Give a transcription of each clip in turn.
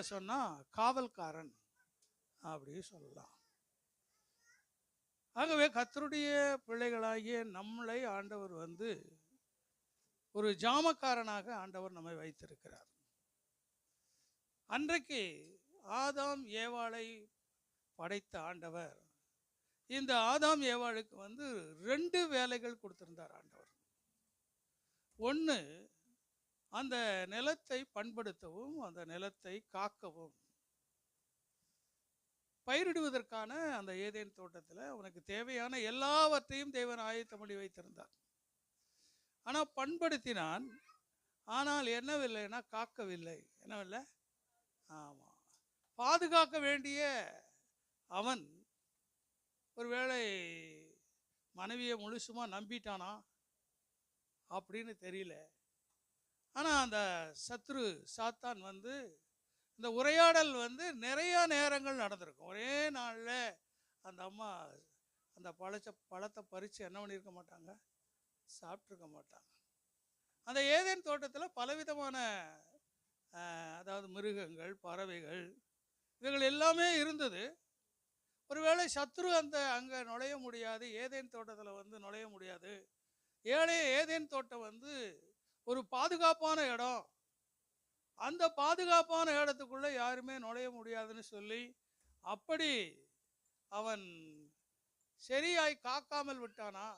தமிழில் சொன்னால் காவல்காரன் அப்படி சொல்லலாம். ஆகவே கர்த்தருடைய பிள்ளைகளாகிய நம்மளை ஆண்டவர் ஒரு ஜாமக்காரனாக ஆண்டவர் நம்மை வைத்திருக்கிறார். அன்றைக்கு ஆதாம் ஏவாளை படைத்த ஆண்டவர் இந்த ஆதாம் ஏவாளுக்கு 2 வேலைகள் கொடுத்திருந்தார் ஆண்டவர். ஒன்று, அந்த நிலத்தை பண்படுத்தவும் அந்த நிலத்தை காக்கவும். பயிரிடுவதற்கான அந்த ஏதேன் தோட்டத்தில் அவனுக்கு தேவையான எல்லாவற்றையும் தேவன் ஆயத்தம் பண்ணி வைத்திருந்தார். ஆனால் பண்படுத்தினான், ஆனால் என்னவில்லைன்னா காக்கவில்லை. என்னவில்லை? ஆமாம், பாதுகாக்க வேண்டிய அவன் ஒருவேளை மனைவியை முழுசுமா நம்பிட்டானா அப்படின்னு தெரியல. ஆனால் அந்த சத்ரு சாத்தான் இந்த உரையாடல் நிறைய நேரங்கள் நடந்திருக்கும். ஒரே நாளில் அந்த அம்மா அந்த பழத்தை பறித்து என்ன பண்ணியிருக்க மாட்டாங்க, சாப்பிட்ருக்க மாட்டாங்க. அந்த ஏதேன் தோட்டத்தில் பலவிதமான அதாவது மிருகங்கள், பறவைகள், இவைகள் எல்லாமே இருந்தது. ஒருவேளை சத்ரு அங்கே நுழைய முடியாது, ஏதேன் தோட்டத்தில் நுழைய முடியாது. ஏதேன் தோட்டம் ஒரு பாதுகாப்பான இடம், அந்த பாதுகாப்பான இடத்துக்குள்ளே யாருமே நுழைய முடியாதுன்னு சொல்லி அப்படி அவன் சரியாய் காக்காமல் விட்டானா.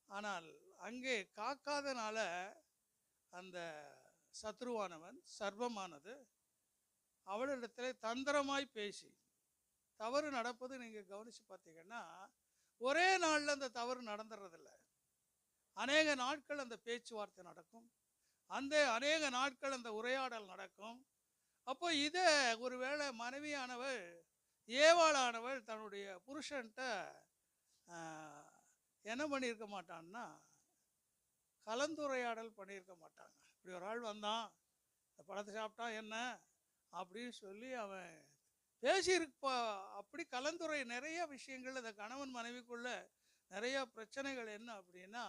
ஆனால் அங்கே காக்காதனால அந்த சத்ருவானவன், சர்வமானது அவளிடத்தில் தந்திரமாய் பேசி தவறு நடப்பது நீங்கள் கவனித்து பார்த்தீங்கன்னா ஒரே நாளில் அந்த தவறு நடந்துடுறதில்லை. அநேக நாட்கள் அந்த பேச்சுவார்த்தை நடக்கும், அநேக நாட்கள் அந்த உரையாடல் நடக்கும். அப்போ இதை ஒருவேளை மனைவியானவள், ஏவாளானவள் தன்னுடைய புருஷன்கிட்ட என்ன பண்ணியிருக்க மாட்டான்னா கலந்துரையாடல் பண்ணியிருக்க மாட்டாங்க. இப்படி ஒரு ஆள் வந்தான், இந்த பழத்தை சாப்பிட்டான் என்ன அப்படின்னு சொல்லி அவன் பேசியிருப்பா. அப்படி கலந்துரை நிறைய விஷயங்கள் இந்த கணவன் மனைவிக்குள்ள நிறைய பிரச்சனைகள் என்ன அப்படின்னா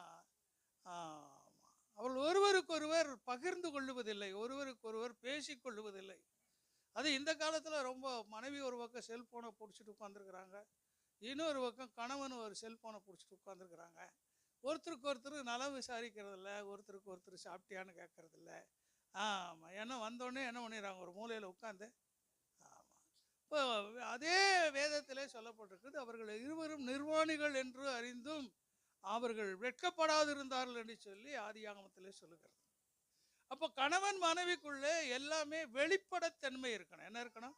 அவர்கள் ஒருவருக்கொருவர் பகிர்ந்து கொள்ளுவதில்லை, ஒருவருக்கொருவர் பேசிக்கொள்ளுவதில்லை. அது இந்த காலத்தில் ரொம்ப மனைவி ஒரு பக்கம் செல்ஃபோனை பிடிச்சிட்டு உட்காந்துருக்குறாங்க, இன்னொரு பக்கம் கணவன் ஒரு செல்ஃபோனை பிடிச்சிட்டு உட்காந்துருக்குறாங்க. ஒருத்தருக்கு ஒருத்தர் நலம் விசாரிக்கிறதில்ல, ஒருத்தருக்கு ஒருத்தர் சாப்பிட்டியான்னு கேட்கறதில்ல. ஆமாம், ஏன்னா வந்தோடனே என்ன பண்ணிடுறாங்க, ஒரு மூலையில் உட்காந்து. ஆமாம், இப்போ அதே வேதத்திலே சொல்லப்பட்டிருக்குது, அவர்கள் இருவரும் நிர்வாணிகள் என்று அறிந்தும் அவர்கள் வெட்கப்படாதிருந்தார்கள் என்று சொல்லி ஆதியாகமத்திலே சொல்லுகிறது. அப்போ கணவன் மனைவிக்குள்ளே எல்லாமே வெளிப்படத்தன்மை இருக்கணும். என்ன இருக்கணும்?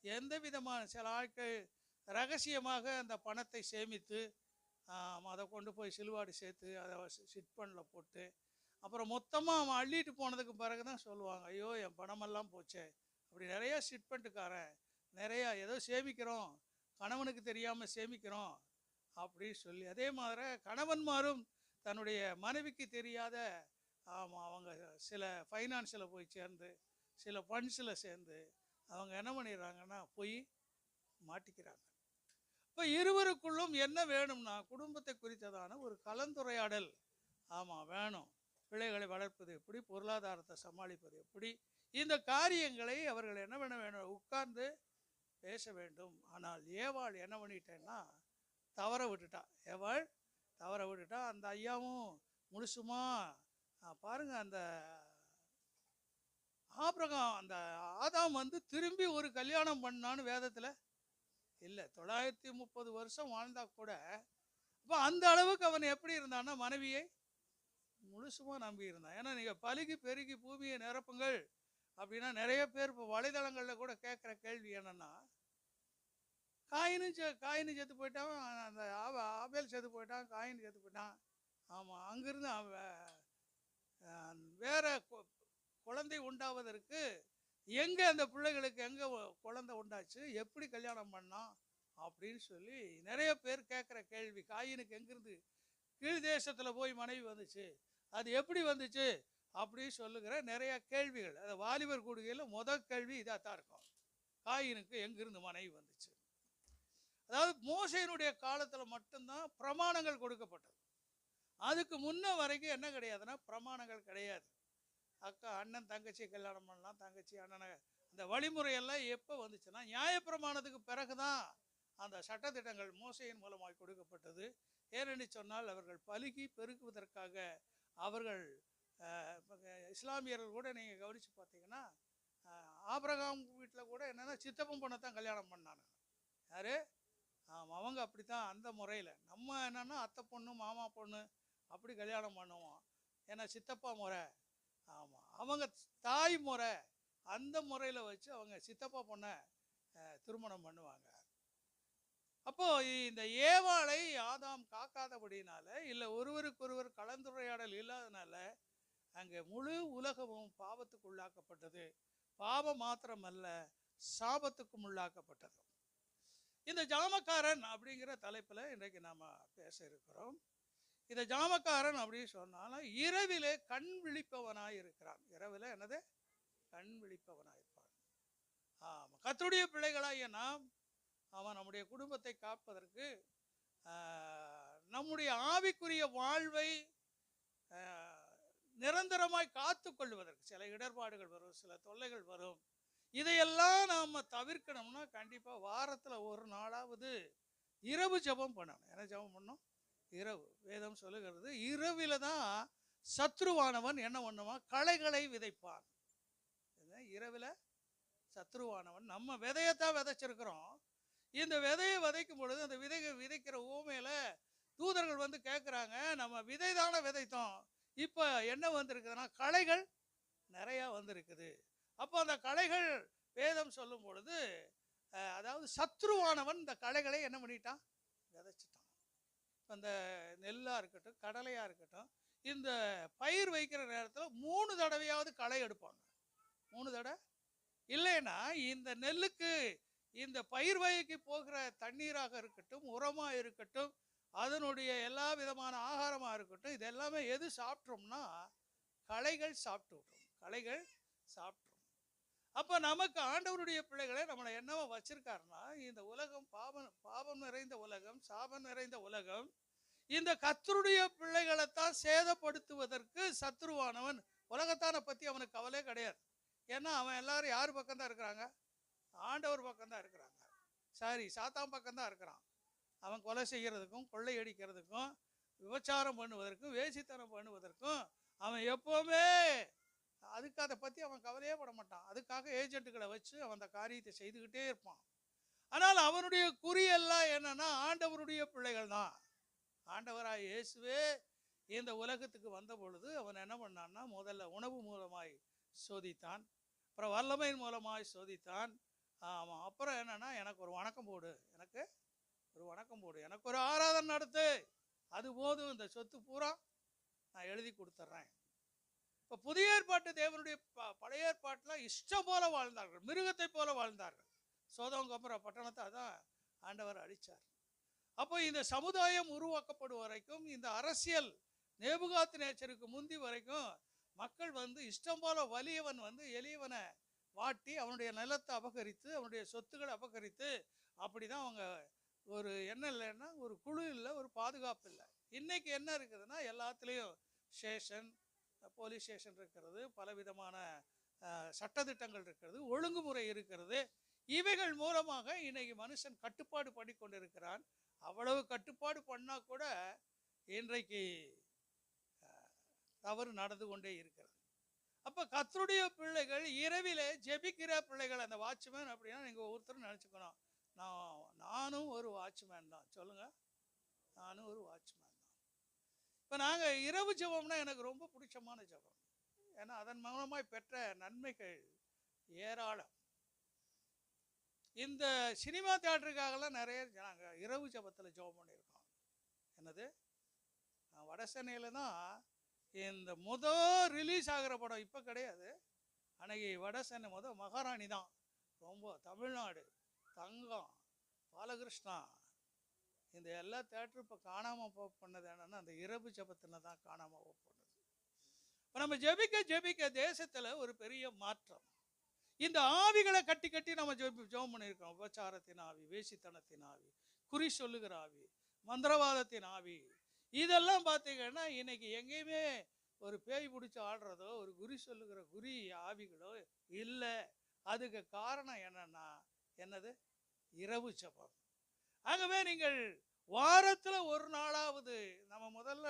எந்த விதமான சில ஆட்கள் ரகசியமாக அந்த பணத்தை சேமித்து அதை கொண்டு போய் சிலுவாடு சேர்த்து அதை சிட்பண்டில் போட்டு அப்புறம் மொத்தமாக அவன் அள்ளிட்டு போனதுக்கு பிறகு தான் சொல்லுவாங்க, ஐயோ என் பணமெல்லாம் போச்சே. அப்படி நிறையா சிட்பண்டுக்காரன் நிறையா ஏதோ சேமிக்கிறோம், கணவனுக்கு தெரியாமல் சேமிக்கிறோம் அப்படின்னு சொல்லி. அதே மாதிரி கணவன்மாரும் தன்னுடைய மனைவிக்கு தெரியாத அவங்க சில ஃபைனான்ஸில் போய் சேர்ந்து சில ஃபண்ட்ஸில் சேர்ந்து அவங்க என்ன பண்ணிடுறாங்கன்னா போய் மாட்டிக்கிறாங்க. இப்போ இருவருக்குள்ளும் என்ன வேணும்னா குடும்பத்தை குறித்ததான ஒரு கலந்துரையாடல் வேணும். பிள்ளைகளை வளர்ப்பது எப்படி, பொருளாதாரத்தை சமாளிப்பது எப்படி, இந்த காரியங்களை அவர்கள் என்ன பண்ண வேணும், உட்கார்ந்து பேச வேண்டும். ஆனால் ஏவாள் என்ன பண்ணிட்டேன்னா தவற விட்டுட்டா. ஏவாள் தவற விட்டுட்டா. அந்த ஐயாவும் முழுசுமா பாருங்க, அந்த ஆபிரகாம் அந்த ஆதாம் திரும்பி ஒரு கல்யாணம் பண்ணான்னு வேதத்தில் இல்லை. 930 வருஷம் வாழ்ந்தா கூட அப்போ அந்த அளவுக்கு அவன் எப்படி இருந்தான்னா மனைவியை முழுசுமா நம்பி இருந்தான். ஏன்னா நீங்கள் பலுகி பெருகி பூமியை நிரப்புங்கள் அப்படின்னா நிறைய பேர் இப்போ வலைதளங்களில் கூட கேட்குற கேள்வி என்னன்னா, காயினும் செத்து போயிட்டான், அந்த ஆபேல் செத்து போயிட்டான், காயின் செத்து போயிட்டான். ஆமாம், அங்கிருந்து வேற குழந்தை உண்டாவதற்கு எங்கே அந்த பிள்ளைகளுக்கு எங்கே குழந்தை உண்டாச்சு, எப்படி கல்யாணம் பண்ணான் அப்படின்னு சொல்லி நிறைய பேர் கேட்குற கேள்வி. காயினுக்கு எங்கிருந்து கீழ் தேசத்தில் போய் மனைவி வந்துச்சு, அது எப்படி வந்துச்சு அப்படின்னு சொல்லுகிற நிறைய கேள்விகள். அதை வாலிபர் கூடுகையில் முதல் கேள்வி இதாக தான் இருக்கும், காயினுக்கு எங்கிருந்து மனைவி வந்துச்சு. அதாவது மோசையினுடைய காலத்தில் மட்டும்தான் பிரமாணங்கள் கொடுக்கப்பட்டது. அதுக்கு முன்ன வரைக்கும் என்ன கிடையாதுன்னா பிரமாணங்கள் கிடையாது. அக்கா அண்ணன் தங்கச்சி கல்யாணம் பண்ணலாம், தங்கச்சி அண்ணனை இந்த வழிமுறையெல்லாம் எப்போ வந்துச்சுன்னா நியாயப்பிரமாணத்துக்கு பிறகுதான் அந்த சட்டத்திட்டங்கள் மோசையின் மூலமாக கொடுக்கப்பட்டது. ஏனென்று சொன்னால் அவர்கள் பலுகி பெருக்குவதற்காக அவர்கள் இஸ்லாமியர்கள் கூட நீங்கள் கவனித்து பார்த்தீங்கன்னா ஆபிரகாம் வீட்டில் கூட என்னென்னா சித்தப்பன் பொண்ணை தான் கல்யாணம் பண்ணாங்க. யார்? அவங்க அப்படி தான் அந்த முறையில். நம்ம என்னென்னா அத்தை பொண்ணு மாமா பொண்ணு அப்படி கல்யாணம் பண்ணுவோம். ஏன்னா சித்தப்பா முறை. ஆமாம், அவங்க தாய் முறை அந்த முறையில் வச்சு அவங்க சித்தப்பா பொண்ணை திருமணம் பண்ணுவாங்க. அப்போது இந்த ஏவாளை ஆதாம் காக்காதபடினால, இல்லை ஒருவருக்கொருவர் கலந்துரையாடல் இல்லாதனால அங்கே முழு உலகமும் பாவத்துக்கு உள்ளாக்கப்பட்டது. பாவம் மாத்திரமல்ல, சாபத்துக்கும் உள்ளாக்கப்பட்டது. இந்த ஜாமக்காரன் அப்படிங்கிற தலைப்பில் இன்றைக்கு நாம் பேச இருக்கிறோம். இந்த ஜாமக்காரன் அப்படின்னு சொன்னாலும் இரவிலே கண் விழிப்பவனாய் இருக்கிறான். இரவில் என்னது? கண் விழிப்பவனாய் இருப்பான். ஆமாம், கர்த்தருடைய பிள்ளைகளாகிய நாம் அவன் நம்முடைய குடும்பத்தை காப்பதற்கு, நம்முடைய ஆவிக்குரிய வாழ்வை நிரந்தரமாய் காத்து கொள்வதற்கு சில இடர்பாடுகள் வரும், சில தொல்லைகள் வரும். இதையெல்லாம் நாம் தவிர்க்கணும்னா கண்டிப்பாக வாரத்தில் ஒரு நாளாவது இரவு ஜெபம் பண்ணணும். என்ன ஜெபம் பண்ணணும்? இரவு. வேதம் சொல்லுகிறது இரவில் தான் சத்ருவானவன் என்ன பண்ணுவான்? களைகளை விதைப்பான். இரவில் சத்ருவானவன் நம்ம விதையத்தான் விதைச்சிருக்கிறோம். இந்த விதையை விதைக்கும் பொழுது அந்த விதைக்கிற ஊமையில தூதர்கள் வந்து கேட்குறாங்க, நம்ம விதை தானே விதைத்தோம், இப்போ என்ன வந்திருக்குதுன்னா களைகள் நிறையா வந்திருக்குது. அப்போ அந்த களைகள் வேதம் சொல்லும் பொழுது அதாவது சத்ருவானவன் இந்த களைகளை என்ன பண்ணிட்டான்? விதைச்சிட்டான். அந்த நெல்லாக இருக்கட்டும், கடலையாக இருக்கட்டும், இந்த பயிர் வைக்கிற நேரத்தில் 3 தடவையாவது களை எடுப்பாங்க. 3 தடவை இல்லைன்னா இந்த நெல்லுக்கு இந்த பயிர் வகைக்கு போகிற தண்ணீராக இருக்கட்டும், உரமாக இருக்கட்டும், அதனுடைய எல்லா விதமான ஆகாரமாக இருக்கட்டும், இது எல்லாமே எது சாப்பிட்றோம்னா களைகள் சாப்பிட்டு விட்ரும். களைகள் சாப்பிட்ரும். அப்போ நமக்கு ஆண்டவருடைய பிள்ளைகளை நம்மளை என்னவோ வச்சிருக்காருன்னா, இந்த உலகம் பாவம் நிறைந்த உலகம், சாபம் நிறைந்த உலகம், இந்த கர்த்தருடைய பிள்ளைகளைத்தான் சேதப்படுத்துவதற்கு சத்ருவானவன் உலகத்தானை பற்றி அவனுக்கு கவலையே கிடையாது. ஏன்னா அவன் எல்லாரும் யார் பக்கம்தான் இருக்கிறாங்க? ஆண்டவர் பக்கம்தான் இருக்கிறாங்க. சாரி, சாத்தான் பக்கம்தான் இருக்கிறான். அவன் கொலை செய்கிறதுக்கும், கொள்ளையடிக்கிறதுக்கும், விபச்சாரம் பண்ணுவதற்கும், வேசித்தனம் பண்ணுவதற்கும் அவன் எப்போவுமே அதுக்கு அதை பற்றி அவன் கவலையே பட மாட்டான். அதுக்காக ஏஜென்ட்டுகளை வச்சு அவன் அந்த காரியத்தை செய்துக்கிட்டே இருப்பான். ஆனால் அவனுடைய குறியெல்லாம் என்னன்னா ஆண்டவருடைய பிள்ளைகள் தான். ஆண்டவராய் இயேசுவே இந்த உலகத்துக்கு வந்த பொழுது அவன் என்ன பண்ணான்னா, முதல்ல உணவு மூலமாய் சோதித்தான், அப்புறம் வல்லமையின் மூலமாய் சோதித்தான். ஆமாம், அப்புறம் என்னன்னா, எனக்கு ஒரு வணக்கம் போடு, எனக்கு ஒரு வணக்கம் போடு, எனக்கு ஒரு ஆராதனை நடத்து, அது போதும், இந்த சொத்து பூரா நான் எழுதி கொடுத்துட்றேன். இப்போ புதிய ஏற்பாட்டு தேவனுடைய பழைய ஏற்பாட்டில் இஷ்டம் போல வாழ்ந்தார்கள், மிருகத்தை போல வாழ்ந்தார்கள். சோதோம் கொமோரா பட்டணத்தை அதான் ஆண்டவர் அழித்தார். அப்போ இந்த சமுதாயம் உருவாக்கப்படும் வரைக்கும், இந்த அரசியல் நேபுகாத்நேச்சருக்கு முந்தி வரைக்கும் மக்கள் வந்து இஷ்டம் போல வலியவன் வந்து எளியவனை வாட்டி அவனுடைய நிலத்தை அபகரித்து, அவனுடைய சொத்துக்களை அபகரித்து, அப்படி தான் அவங்க ஒரு என்ன இல்லைன்னா ஒரு குழு இல்லை, ஒரு பாதுகாப்பு இல்லை. இன்றைக்கி என்ன இருக்குதுன்னா எல்லாத்துலேயும் ஸ்டேஷன், போலீஸ் ஸ்டேஷன் இருக்கிறது, பலவிதமான சட்டத்திட்டங்கள் இருக்கிறது, ஒழுங்குமுறை இருக்கிறது. இவைகள் மூலமாக இன்றைக்கி மனுஷன் கட்டுப்பாடு பண்ணி கொண்டிருக்கிறான். அவ்வளவு கட்டுப்பாடு பண்ணால் கூட இன்றைக்கு தவறு நடந்து கொண்டே இருக்கிறது. அப்போ கர்த்தருடைய பிள்ளைகள் இரவிலே ஜெபிக்கிற பிள்ளைகள், அந்த வாட்ச்மேன் அப்படின்னா நீங்கள் ஒருத்தர் நினச்சிக்கணும், நானும் ஒரு வாட்ச்மேன் தான். சொல்லுங்கள், நானும் ஒரு வாட்ச்மேன் தான். இப்போ நாங்கள் இரவு ஜெபம்னா எனக்கு ரொம்ப பிடிச்சமான ஜெபம். ஏன்னா அதன் மூலமாய் பெற்ற நன்மைகள் ஏராளம். இந்த சினிமா தியேட்டருக்காகலாம் நிறைய நாங்கள் இரவு ஜெபத்தில் ஜெபம் பண்ணியிருக்கோம். என்னது, வட சென்னையில் தான் இந்த ரிலீஸ் ஆகிற படம், இப்போ கிடையாது, அன்னைக்கு வட சென்னை மகாராணி தான் ரொம்ப, தமிழ்நாடு, தங்கம், பாலகிருஷ்ணா, இந்த எல்லா தேட்டரும் இப்போ காணாமல் பண்ணது என்னென்னா அந்த இரவு ஜெபத்தில் தான் காணாமல் போனது. இப்போ நம்ம ஜெபிக்க ஜெபிக்க தேசத்தில் ஒரு பெரிய மாற்றம். இந்த ஆவிகளை கட்டி கட்டி நம்ம ஜெபம் பண்ணியிருக்கோம். உபச்சாரத்தின் ஆவி, வேசித்தனத்தின் ஆவி, குறி சொல்லுகிற ஆவி, மந்திரவாதத்தின் ஆவி, இதெல்லாம் பார்த்தீங்கன்னா இன்னைக்கு எங்கேயுமே ஒரு பேய் பிடிச்சி ஆடுறதோ, ஒரு குறி சொல்லுகிற குறி ஆவிகளோ இல்லை. அதுக்கு காரணம் என்னன்னா என்னது? இரவு ஜெபம். ஆகவே நீங்கள் வாரத்தில் ஒரு நாளாவது நம்ம முதல்ல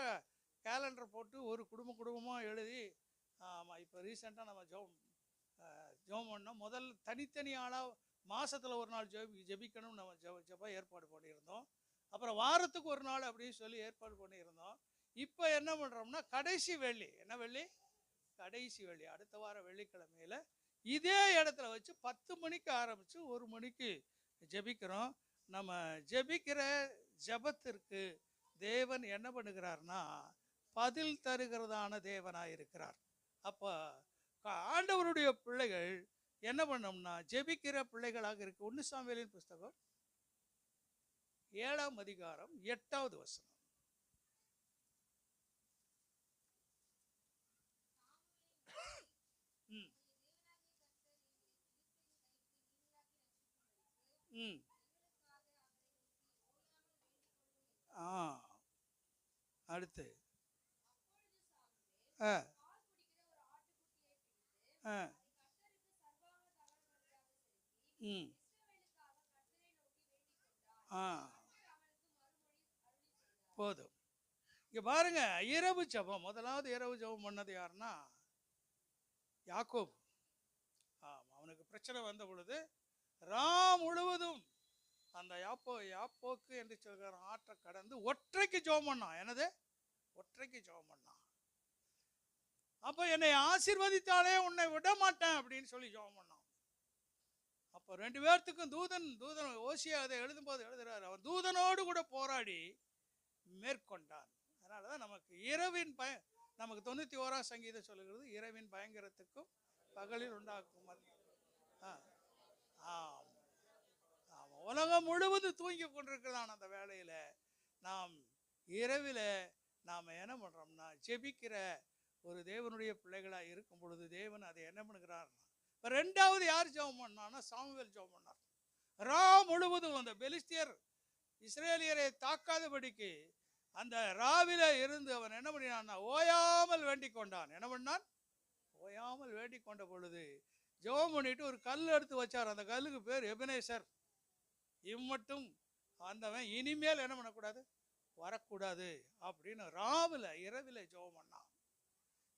கேலண்டர் போட்டு ஒரு குடும்பமாக எழுதி, ஆமாம், இப்போ ரீசெண்டாக நம்ம ஜெபம் பண்ணோம். முதல்ல தனித்தனி ஆளாக மாதத்தில் ஒரு நாள் ஜெபிக்கணும் நம்ம ஜெபம் ஏற்பாடு பண்ணியிருந்தோம். அப்புறம் வாரத்துக்கு ஒரு நாள் அப்படின்னு சொல்லி ஏற்பாடு பண்ணியிருந்தோம். இப்போ என்ன பண்ணுறோம்னா கடைசி வெள்ளி, என்ன வெள்ளி? கடைசி வெள்ளி, அடுத்த வாரம் வெள்ளிக்கிழமையில் இதே இடத்துல வச்சு 10 மணிக்கு ஆரம்பித்து 1 மணிக்கு ஜெபிக்கிறோம். நம்ம ஜெபிக்கிற ஜெபத்திற்கு தேவன் என்ன பண்ணுகிறார்னா பதில் தருகிறதான தேவனாக இருக்கிறார். அப்போ ஆண்டவருடைய பிள்ளைகள் என்ன பண்ணோம்னா ஜெபிக்கிற பிள்ளைகளாக இருக்கு. 1 சாமுவேலின் புஸ்தகம் 7ஆம் அதிகாரம் 8வது வசனம். அடுத்து போதும். இங்க பாருங்க, இரவு ஜெபம். முதலாவது இரவு ஜெபம் பண்ணது யாருன்னா யாக்கோபு. அவனுக்கு பிரச்சனை வந்த பொழுது முழுவதும் அந்த யாப்போக்கு என்று சொல்கிற ஆற்றை கடந்து ஒற்றைக்கு ஜெபம் பண்ணான். என்னது? ஒற்றைக்கு ஜெபம் பண்ணான். அப்போ என்னை ஆசீர்வதித்தாலே உன்னை விட மாட்டேன் அப்படின்னு சொல்லி ஜெபம் பண்ணான். அப்போ 2 பேர்த்துக்கும் தூதன் ஓசியா அதை எழுதும்போது எழுதுறாரு, அவன் தூதனோடு கூட போராடி மேற்கொண்டான். அதனால தான் நமக்கு இரவின் நமக்கு 91ஆம் சங்கீதம் சொல்லுகிறது, இரவின் பயங்கரத்துக்கும் பகலில் உண்டாக்கும். உலகம் முழுவதும் தூங்கி கொண்டிருக்கிறதான அந்த வேளையில் நாம் இரவில் நாம் என்ன பண்ணுறோம்னா ஜெபிக்கிற ஒரு தேவனுடைய பிள்ளைகளாக இருக்கும் பொழுது தேவன் அதை என்ன பண்ணுகிறார்னா, இப்போ 2வது யார் ஜெபம் பண்ணான்னா சாமுவேல் ஜெபம் பண்ணார். முழுவதும் அந்த பெலிஸ்தியர் இஸ்ரேலியரை தாக்காதபடிக்கு அந்த ராவில இருந்து அவன் என்ன பண்ணினான்னா ஓயாமல் வேண்டிக் கொண்டான். என்ன பண்ணான்? ஓயாமல் வேண்டிக் கொண்ட பொழுது ஜெபம் பண்ணிட்டு ஒரு கல் எடுத்து வச்சார். அந்த கல்லுக்கு பேர் எபனேசர். இம்மட்டும் ஆண்டவன் இனிமேல் என்ன பண்ணக்கூடாது? வரக்கூடாது அப்படின்னு இரவில் ஜெபம் பண்ணான்.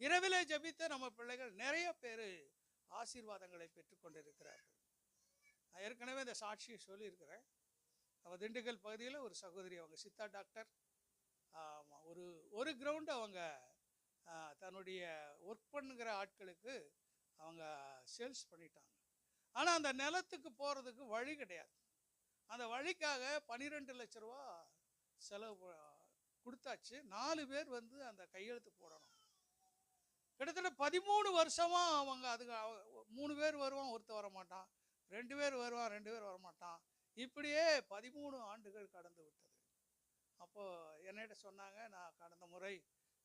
இரவிலே ஜெபித்த நம்ம பிள்ளைகள் நிறைய பேர் ஆசீர்வாதங்களை பெற்றுக்கொண்டிருக்கிறார்கள். நான் ஏற்கனவே இந்த சாட்சியை சொல்லியிருக்கிறேன். நம்ம திண்டுக்கல் பகுதியில் ஒரு சகோதரி, அவங்க சித்தா டாக்டர், ஒரு கிரவுண்டு அவங்க தன்னுடைய ஒர்க் பண்ணுகிற ஆட்களுக்கு அவங்க சேல்ஸ் பண்ணிட்டாங்க. ஆனால் அந்த நிலத்துக்கு போகிறதுக்கு வழி கிடையாது. அந்த வழிக்காக 12 லட்ச ரூபா செலவு கொடுத்தாச்சு. 4 பேர் வந்து அந்த கையெழுத்து போடணும். கிட்டத்தட்ட 13 வருஷமாக அவங்க அதுக்கு 3 பேர் வருவான், ஒருத்தர் வரமாட்டான், 2 பேர் வருவான், 2 பேர் வரமாட்டான். இப்படியே 13 ஆண்டுகள் கடந்து விட்டது. அப்போது என்னிட்ட சொன்னாங்க, நான் கடந்த முறை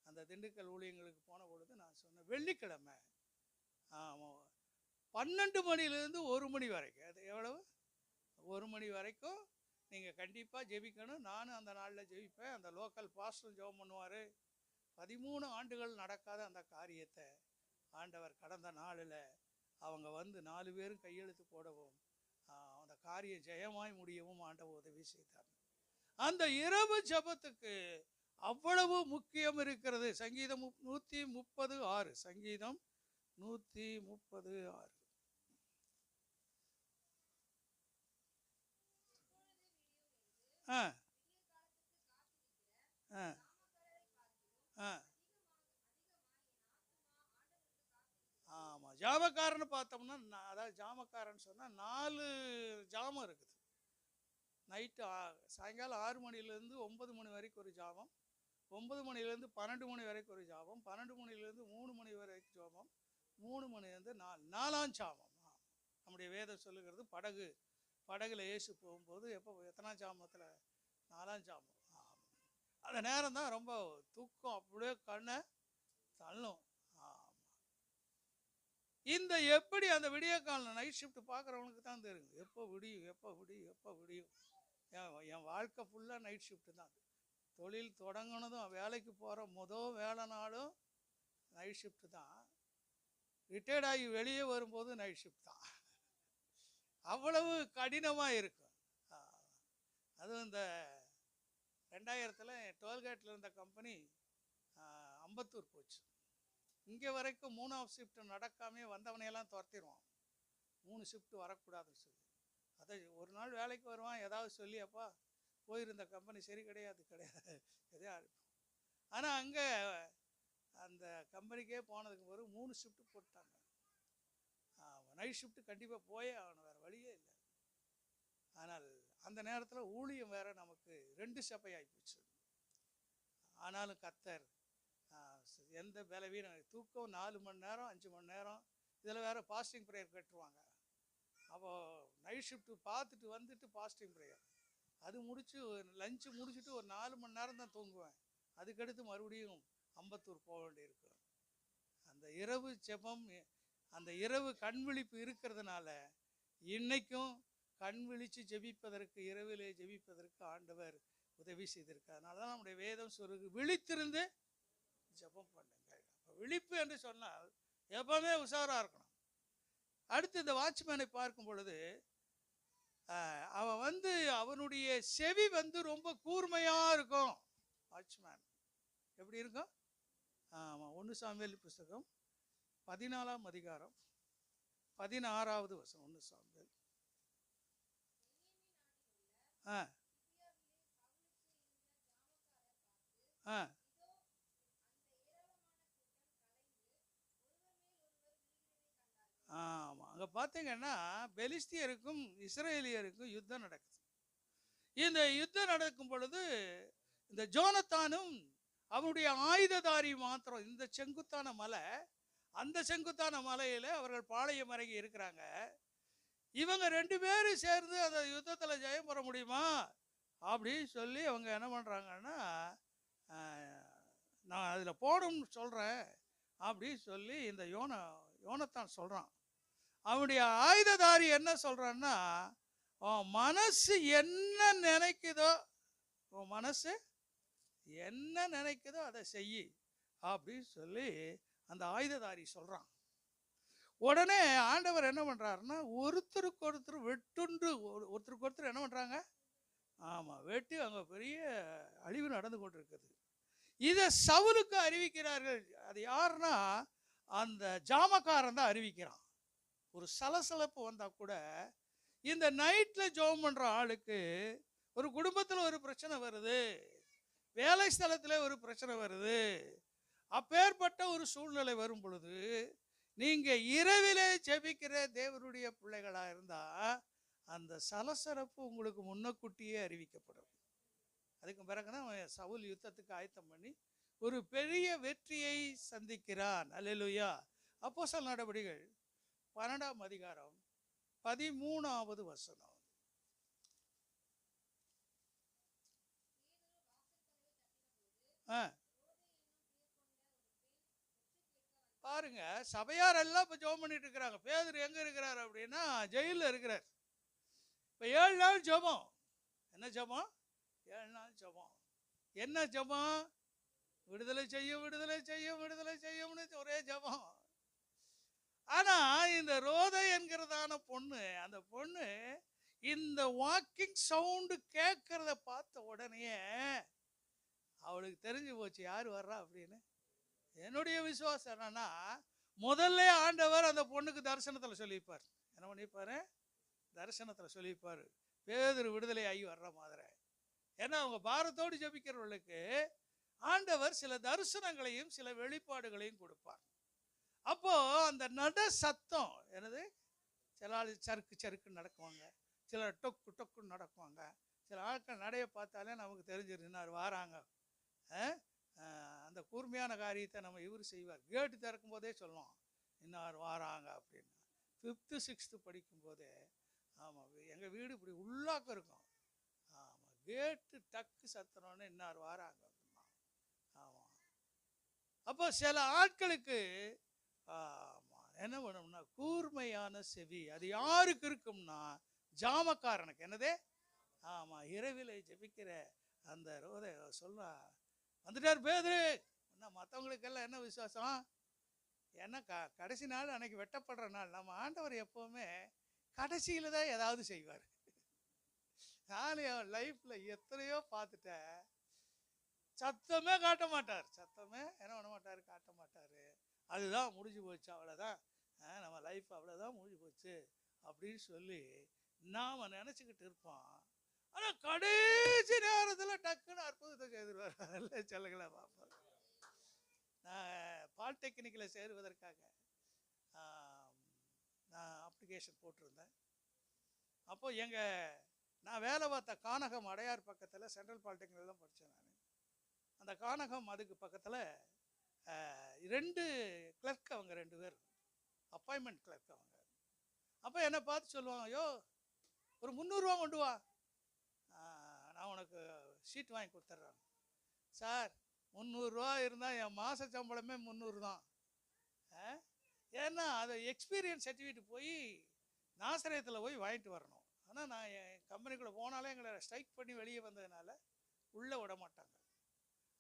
அந்த திண்டுக்கல் ஊழியங்களுக்கு போன பொழுது நான் சொன்னேன், வெள்ளிக்கிழமை 12 மணிலேருந்து 1 மணி வரைக்கும், அது எவ்வளவு? 1 மணி வரைக்கும் நீங்கள் கண்டிப்பாக ஜெபிக்கணும். நானும் அந்த நாளில் ஜெபிப்பேன். அந்த லோக்கல் பாஸ்டர் ஜெபம் பண்ணுவார். 13 ஆண்டுகள் நடக்காத அந்த காரியத்தை ஆண்டவர் கடந்த நாளில் அவங்க வந்து 4 பேரும் கையெழுத்து போடவும் அந்த காரியம் ஜெயமாய் முடியவும் ஆண்டவர் உதவி செய்தார். அந்த இரவு ஜெபத்துக்கு அவ்வளவு முக்கியம் இருக்கிறது. சங்கீதம் 136, சங்கீதம் 136. ஆமாம், ஜாமக்காரன்னு பார்த்தோம்னா, அதாவது ஜாமக்காரன்னு சொன்னால் 4 ஜாமம் இருக்குது. நைட்டு சாயங்காலம் 6 மணிலேருந்து 9 மணி வரைக்கும் ஒரு ஜாமம், 9 மணிலேருந்து 12 மணி வரைக்கும் ஒரு ஜாமம், 12 மணிலேருந்து 3 மணி வரைக்கும் ஜாமம், 3 மணிலேருந்து 4ஆம் ஜாமம். நம்முடைய வேதம் சொல்லுகிறது, படகுல இயேசு போகும்போது எத்தனாம் ஜாமத்தில்? 4ஆம் ஜாமம். அந்த நேரம் தான் ரொம்ப தூக்கம், அப்படியே கண்ணை தள்ளும். இந்த எப்படி அந்த விடிய காலம் நைட் ஷிஃப்ட் பார்க்குறவனுக்கு தான் தெரியும், எப்போ விடியும். என் வாழ்க்கை ஃபுல்லாக நைட் ஷிஃப்ட்டு தான். தொழில் தொடங்கினதும் வேலைக்கு போகிற வேலை நாளும் நைட் ஷிஃப்ட்டு தான். ரிட்டையர்ட் ஆகி வெளியே வரும்போது நைட் ஷிஃப்ட் தான். அவ்வளவு கடினமாக இருக்கும். அதுவும் இந்த 2000 டோல்கேட்டில் இருந்த கம்பெனி அம்பத்தூர் போச்சு. இங்கே வரைக்கும் 3ஆம் ஷிஃப்ட் நடக்காமே வந்தவனையெல்லாம் துரத்திடுவான். 3 ஷிஃப்ட் வரக்கூடாதுன்னு சொல்லி. அதை ஒரு நாள் வேலைக்கு வருவான், ஏதாவது சொல்லி அப்பா போயிருந்த கம்பெனி சரி கிடையாது எதையா இருக்கும். ஆனால் அங்கே அந்த கம்பெனிக்கே போனதுக்கு பிறகு 3 ஷிஃப்ட் போட்டாங்க. நைட் ஷிஃப்ட் கண்டிப்பாக போயே ஆகணும், வேறு வழியே இல்லை. ஆனால் அந்த நேரத்தில் ஊழியம் வேற நமக்கு 2 சபையாகி போச்சு. ஆனாலும் கர்த்தர் எந்த பலவீனம், தூக்கம் 4 மணி நேரம் 5 மணி நேரம், இதில் வேறு ஃபாஸ்டிங் ப்ரேயர் கட்டுருவாங்க. அப்போது நைட் ஷிஃப்ட்டு பார்த்துட்டு வந்துட்டு ஃபாஸ்டிங் ப்ரேயர், அது முடித்து லஞ்சு முடிச்சுட்டு ஒரு 4 மணி நேரம் தான் தூங்குவேன். அதுக்கடுத்து மறுபடியும் அம்பத்தூர் போக வேண்டியிருக்கும். அந்த இரவு ஜெபம், அந்த இரவு கண் விழிப்பு இருக்கிறதுனால இன்னைக்கும் கண் விழித்து ஜெபிப்பதற்கு, இரவிலே ஜெபிப்பதற்கு ஆண்டவர் உதவி செய்திருக்கார். அதனால தான் நம்முடைய வேதம் சொல்லுது, விழித்திருந்து ஜெபம் பண்ணுங்கள். விழிப்பு என்று சொன்னால் எப்பவுமே உஷாராக இருக்கணும். அடுத்து இந்த வாட்ச்மேனை பார்க்கும் பொழுது அவன் அவனுடைய செவி ரொம்ப கூர்மையாக இருக்கும். வாட்ச்மேன் எப்படி இருக்கும்? ஆமாம், 1 சாமுவேல் புஸ்தகம் 14ஆம் அதிகாரம் 16வது வசனம். 1 சாமுவேல். ஆமாம், அங்கே பார்த்தீங்கன்னா பெலிஸ்தியருக்கும் இஸ்ரேலியருக்கும் யுத்தம் நடக்குது. இந்த யுத்தம் நடக்கும் பொழுது இந்த ஜோனத்தானும் அவனுடைய ஆயுததாரி மாத்திரம் இந்த செங்குத்தான மலை, அந்த செங்குத்தான மலையில் அவர்கள் பாளையம் இறங்கி இருக்கிறாங்க. இவங்க 2 பேரும் சேர்ந்து அந்த யுத்தத்தில் ஜெயம் பெற முடியுமா அப்படின்னு சொல்லி அவங்க என்ன பண்ணுறாங்கன்னா, நான் அதில் போகணும்னு சொல்கிறேன் அப்படின்னு சொல்லி இந்த யோனத்தான் சொல்கிறான். அவனுடைய ஆயுததாரி என்ன சொல்கிறான்னா, உன் மனசு என்ன நினைக்குதோ, உன் மனசு என்ன நினைக்குதோ அதை செய் அப்படின்னு சொல்லி அந்த ஆயுததாரி சொல்கிறான். உடனே ஆண்டவர் என்ன பண்ணுறாருன்னா, ஒருத்தருக்கு ஒருத்தர் வெட்டுண்டு ஒருத்தருக்கு ஒருத்தர் என்ன பண்ணுறாங்க? ஆமாம், வெட்டி அங்கே பெரிய அழிவு நடந்து கொண்டிருக்குது. இதை சவுலுக்கு அறிவிக்கிறார்கள். அது யாருன்னா அந்த ஜாமக்காரன் தான் அறிவிக்கிறான். ஒரு சலசலப்பு வந்தால் கூட இந்த நைட்டில் ஜெபம் பண்ணுற ஆளுக்கு ஒரு குடும்பத்தில் ஒரு பிரச்சனை வருது, வேலை ஸ்தலத்தில் ஒரு பிரச்சனை வருது, அப்பேற்பட்ட ஒரு சூழ்நிலை வரும் பொழுது நீங்கள் இரவிலே ஜெபிக்கிற தேவனுடைய பிள்ளைகளாக இருந்தால் அந்த சலசலப்பு உங்களுக்கு முன்னக்கூட்டியே அறிவிக்கப்படும். அதுக்கு பிறகுதான் சவுல் யுத்தத்துக்கு ஆயத்தம் பண்ணி ஒரு பெரிய வெற்றியை சந்திக்கிறான். அல்லேலூயா. அப்போஸ்தலர் நடபடிகள் 12ஆம் அதிகாரம் 13வது வசனம். பாருங்க, சபையார் எல்லாம் இப்போ ஜெபம் பண்ணிட்டு இருக்கிறாங்க. பேதுரு எங்க இருக்கிறார் அப்படின்னா ஜெயிலில் இருக்கிறார். இப்போ 7 நாள் ஜெபம். என்ன ஜெபம்? 7 நாள் ஜெபம். என்ன ஜெபம்? விடுதலை செய்யும், விடுதலை செய்யும், விடுதலை செய்யும்னு ஒரே ஜெபம். ஆனா இந்த ரோதை என்கிறதான பொண்ணு, அந்த பொண்ணு இந்த வாக்கிங் சவுண்டு கேட்கறத பார்த்த உடனே அவளுக்கு தெரிஞ்சு போச்சு யார் வர்றா அப்படின்னு. என்னுடைய விசுவாசம் என்னன்னா, முதல்ல ஆண்டவர் அந்த பொண்ணுக்கு தரிசனத்தில் சொல்லியிருப்பார். என்ன பண்ணியிருப்பாரு? தரிசனத்தில் சொல்லியிருப்பார், பேதுரு விடுதலை ஆகி வர்ற மாதிரி. ஏன்னா அவங்க பாரத்தோடு ஜெபிக்கிறவர்களுக்கு ஆண்டவர் சில தரிசனங்களையும் சில வெளிப்பாடுகளையும் கொடுப்பார். அப்போ அந்த நட சத்தம் என்னது, சில ஆள் சறுக்கு சறுக்குன்னு நடக்குவாங்க, சிலர் டொக்கு டொக்குன்னு நடக்குவாங்க, சில ஆட்கள் நடைய பார்த்தாலே நமக்கு தெரிஞ்சிருந்தார் வாராங்க. அந்த கூர்மையான காரியத்தை நம்ம இவர் செய்வார். கேட்டு திறக்கும் போதே சொல்லுவோம் இன்னார் வாராங்க அப்படின்னு. 5th 6th படிக்கும்போதே ஆமாம், எங்கள் வீடு இப்படி உள்ளாக்க இருக்கும். ஆமாம், கேட்டு டக்கு சத்தனோன்னு இன்னார் வாராங்க அப்படின்னா. ஆமாம், அப்போ சில ஆட்களுக்கு ஆமாம் என்ன பண்ணணும்னா கூர்மையான செவி. அது யாருக்கு இருக்கும்னா ஜாமக்காரனுக்கு. என்னதே? ஆமாம், இரவில் ஜெபிக்கிற அந்த ரோதை சொல்ல வந்துட்டார் பேதுரு. மற்றவங்களுக்கெல்லாம் என்ன விசுவாசம்? ஏன்னா கடைசி நாள் அன்னைக்கு வெட்டப்படுற நாள். நம்ம ஆண்டவர் எப்போவுமே கடைசியில் தான் ஏதாவது செய்வார். நான் என் லைஃப்பில் எத்தனையோ பார்த்துட்டேன். சத்தமே காட்ட மாட்டார், சத்தமே என்ன பண்ண மாட்டார், காட்ட மாட்டார். அதுதான் முடிஞ்சு போச்சு, அவ்வளோதான், நம்ம லைஃப் அவ்வளோதான் முடிஞ்சு போச்சு அப்படின்னு சொல்லி நாம் நினச்சிக்கிட்டு இருப்போம். ஆனால் கடைசி நேரத்தில் டக்குன்னு அற்புதத்தை செய்திருவார். நல்ல சொல்லுங்களா பார்ப்போம். நான் பாலிடெக்னிக்கில் சேருவதற்காக நான் அப்ளிகேஷன் போட்டிருந்தேன். அப்போது நான் வேலை பார்த்த கானகம் அடையார் பக்கத்தில் சென்ட்ரல் பாலிடெக்னிக்கில் தான் படித்தேன் நான். அந்த கானகம் அதுக்கு பக்கத்தில் 2 கிளர்க், அவங்க 2 பேர் அப்பாயின்மெண்ட் கிளர்க் அவங்க. அப்போ என்னை பார்த்து சொல்லுவாங்க, ஐயோ ஒரு 300 ரூபா கொண்டு வா, நான் உனக்கு சீட் வாங்கி கொடுத்துட்றேன். சார் 300 ரூபா இருந்தால் என் மாத சம்பளமே 300 தான். ஏன்னா அதை எக்ஸ்பீரியன்ஸ் சர்டிஃபிகேட் போய் நாசரேத்தில் போய் வாங்கிட்டு வரணும். ஆனால் நான் என் கம்பெனிக்குள்ளே போனாலே எங்களை ஸ்ட்ரைக் பண்ணி வெளியே வந்ததுனால உள்ளே விட மாட்டாங்க.